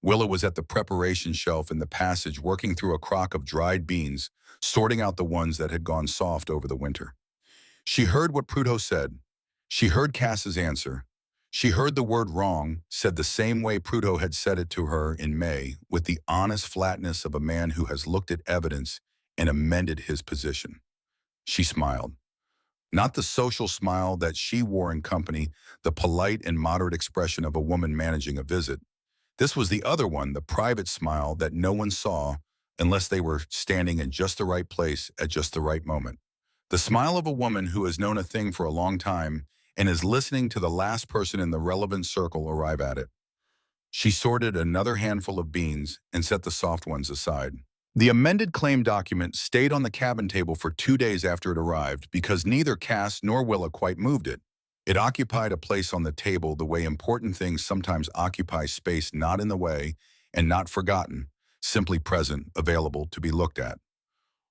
Willa was at the preparation shelf in the passage working through a crock of dried beans, sorting out the ones that had gone soft over the winter. She heard what Prudhoe said. She heard Cass's answer. She heard the word wrong said the same way Prudhoe had said it to her in May, with the honest flatness of a man who has looked at evidence and amended his position. She smiled. Not the social smile that she wore in company, the polite and moderate expression of a woman managing a visit. This was the other one, the private smile that no one saw unless they were standing in just the right place at just the right moment. The smile of a woman who has known a thing for a long time and is listening to the last person in the relevant circle arrive at it. She sorted another handful of beans and set the soft ones aside. The amended claim document stayed on the cabin table for 2 days after it arrived because neither Cass nor Willa quite moved it. It occupied a place on the table the way important things sometimes occupy space, not in the way and not forgotten, simply present, available to be looked at.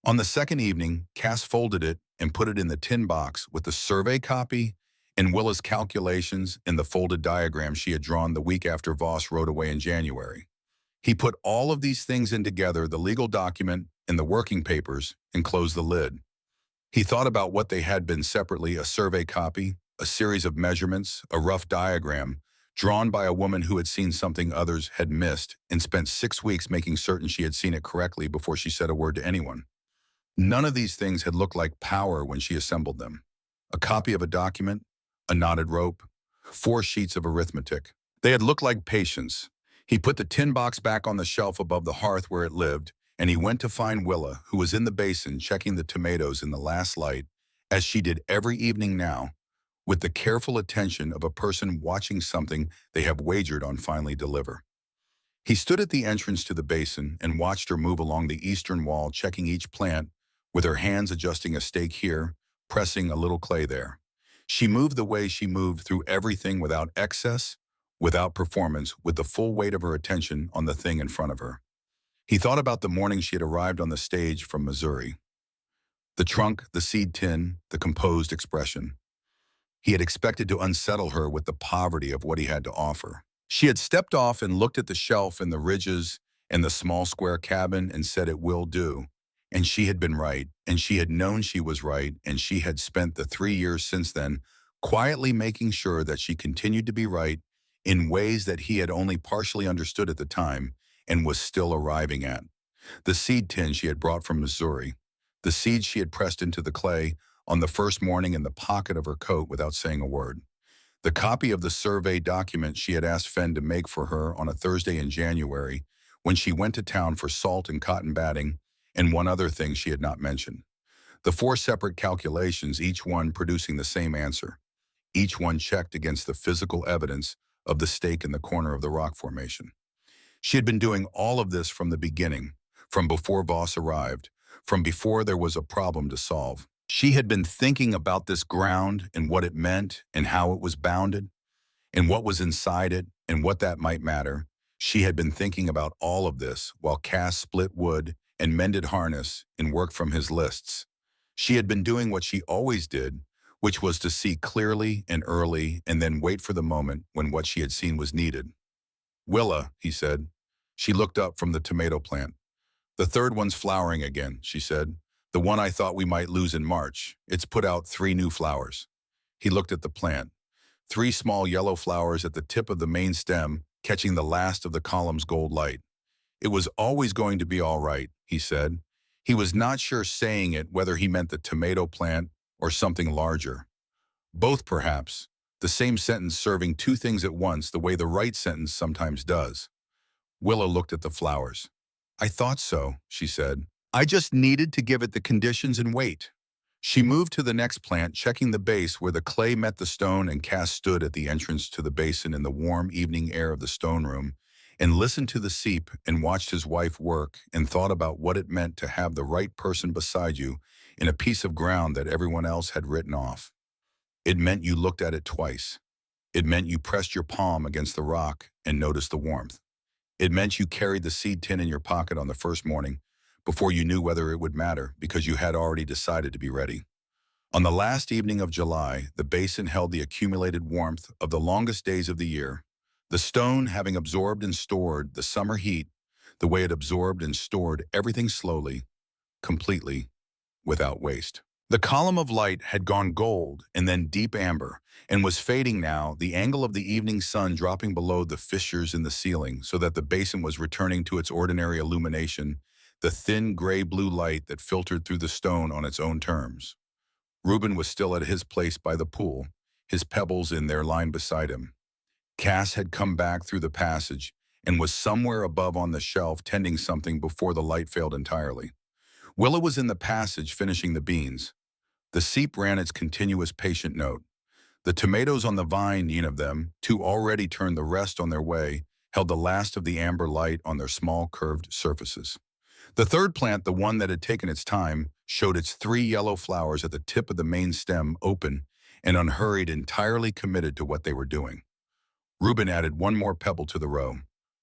On the second evening, Cass folded it and put it in the tin box with the survey copy and Willa's calculations and the folded diagram she had drawn the week after Voss rode away in January. He put all of these things in together, the legal document and the working papers, and closed the lid. He thought about what they had been separately: a survey copy, a series of measurements, a rough diagram, drawn by a woman who had seen something others had missed and spent 6 weeks making certain she had seen it correctly before she said a word to anyone. None of these things had looked like power when she assembled them. A copy of a document, a knotted rope, 4 sheets of arithmetic. They had looked like patience. He put the tin box back on the shelf above the hearth where it lived, and he went to find Willa, who was in the basin checking the tomatoes in the last light, as she did every evening now, with the careful attention of a person watching something they have wagered on finally deliver. He stood at the entrance to the basin and watched her move along the eastern wall, checking each plant, with her hands adjusting a stake here, pressing a little clay there. She moved the way she moved through everything, without excess, without performance, with the full weight of her attention on the thing in front of her. He thought about the morning she had arrived on the stage from Missouri. The trunk, the seed tin, the composed expression. He had expected to unsettle her with the poverty of what he had to offer. She had stepped off and looked at the shelf and the ridges and the small square cabin and said it will do. And she had been right, and she had known she was right, and she had spent the 3 years since then quietly making sure that she continued to be right in ways that he had only partially understood at the time and was still arriving at. The seed tin she had brought from Missouri, the seeds she had pressed into the clay on the first morning in the pocket of her coat without saying a word. The copy of the survey document she had asked Fenn to make for her on a Thursday in January when she went to town for salt and cotton batting, and one other thing she had not mentioned. The 4 separate calculations, each one producing the same answer, each one checked against the physical evidence of the stake in the corner of the rock formation. She had been doing all of this from the beginning, from before Voss arrived, from before there was a problem to solve. She had been thinking about this ground and what it meant and how it was bounded and what was inside it and what that might matter. She had been thinking about all of this while Cass split wood and mended harness and worked from his lists. She had been doing what she always did, which was to see clearly and early and then wait for the moment when what she had seen was needed. "Willa," he said. She looked up from the tomato plant. "The third one's flowering again," she said. "The one I thought we might lose in March. It's put out 3 new flowers." He looked at the plant. 3 small yellow flowers at the tip of the main stem, catching the last of the column's gold light. "It was always going to be all right," he said. He was not sure saying it whether he meant the tomato plant or something larger. Both, perhaps. The same sentence serving 2 things at once the way the right sentence sometimes does. Willa looked at the flowers. "I thought so," she said. "I just needed to give it the conditions and wait." She moved to the next plant, checking the base where the clay met the stone, and Cass stood at the entrance to the basin in the warm evening air of the stone room and listened to the seep and watched his wife work and thought about what it meant to have the right person beside you in a piece of ground that everyone else had written off. It meant you looked at it twice. It meant you pressed your palm against the rock and noticed the warmth. It meant you carried the seed tin in your pocket on the first morning before you knew whether it would matter because you had already decided to be ready. On the last evening of July, the basin held the accumulated warmth of the longest days of the year, the stone having absorbed and stored the summer heat the way it absorbed and stored everything slowly, completely, without waste. The column of light had gone gold and then deep amber and was fading now, the angle of the evening sun dropping below the fissures in the ceiling so that the basin was returning to its ordinary illumination, the thin gray-blue light that filtered through the stone on its own terms. Reuben was still at his place by the pool, his pebbles in there lying beside him. Cass had come back through the passage and was somewhere above on the shelf tending something before the light failed entirely. Willa was in the passage finishing the beans. The seep ran its continuous patient note. The tomatoes on the vine, each of them, 2 already turned the rest on their way, held the last of the amber light on their small curved surfaces. The third plant, the one that had taken its time, showed its 3 yellow flowers at the tip of the main stem open and unhurried, entirely committed to what they were doing. Reuben added 1 more pebble to the row.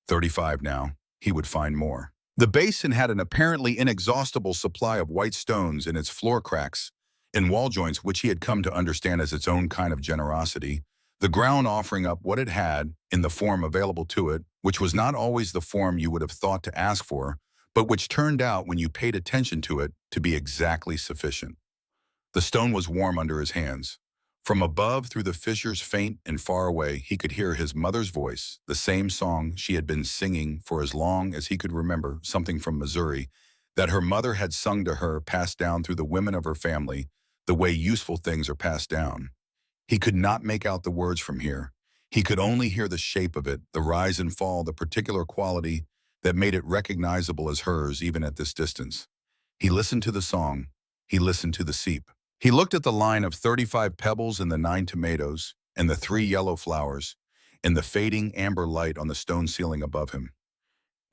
35 now. He would find more. The basin had an apparently inexhaustible supply of white stones in its floor cracks and wall joints, which he had come to understand as its own kind of generosity, the ground offering up what it had in the form available to it, which was not always the form you would have thought to ask for, but which turned out, when you paid attention to it, to be exactly sufficient. The stone was warm under his hands. From above, through the fissures faint and far away, he could hear his mother's voice, the same song she had been singing for as long as he could remember, something from Missouri, that her mother had sung to her, passed down through the women of her family, the way useful things are passed down. He could not make out the words from here. He could only hear the shape of it, the rise and fall, the particular quality that made it recognizable as hers even at this distance. He listened to the song. He listened to the seep. He looked at the line of 35 pebbles and the 9 tomatoes and the 3 yellow flowers and the fading amber light on the stone ceiling above him.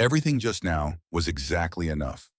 Everything just now was exactly enough.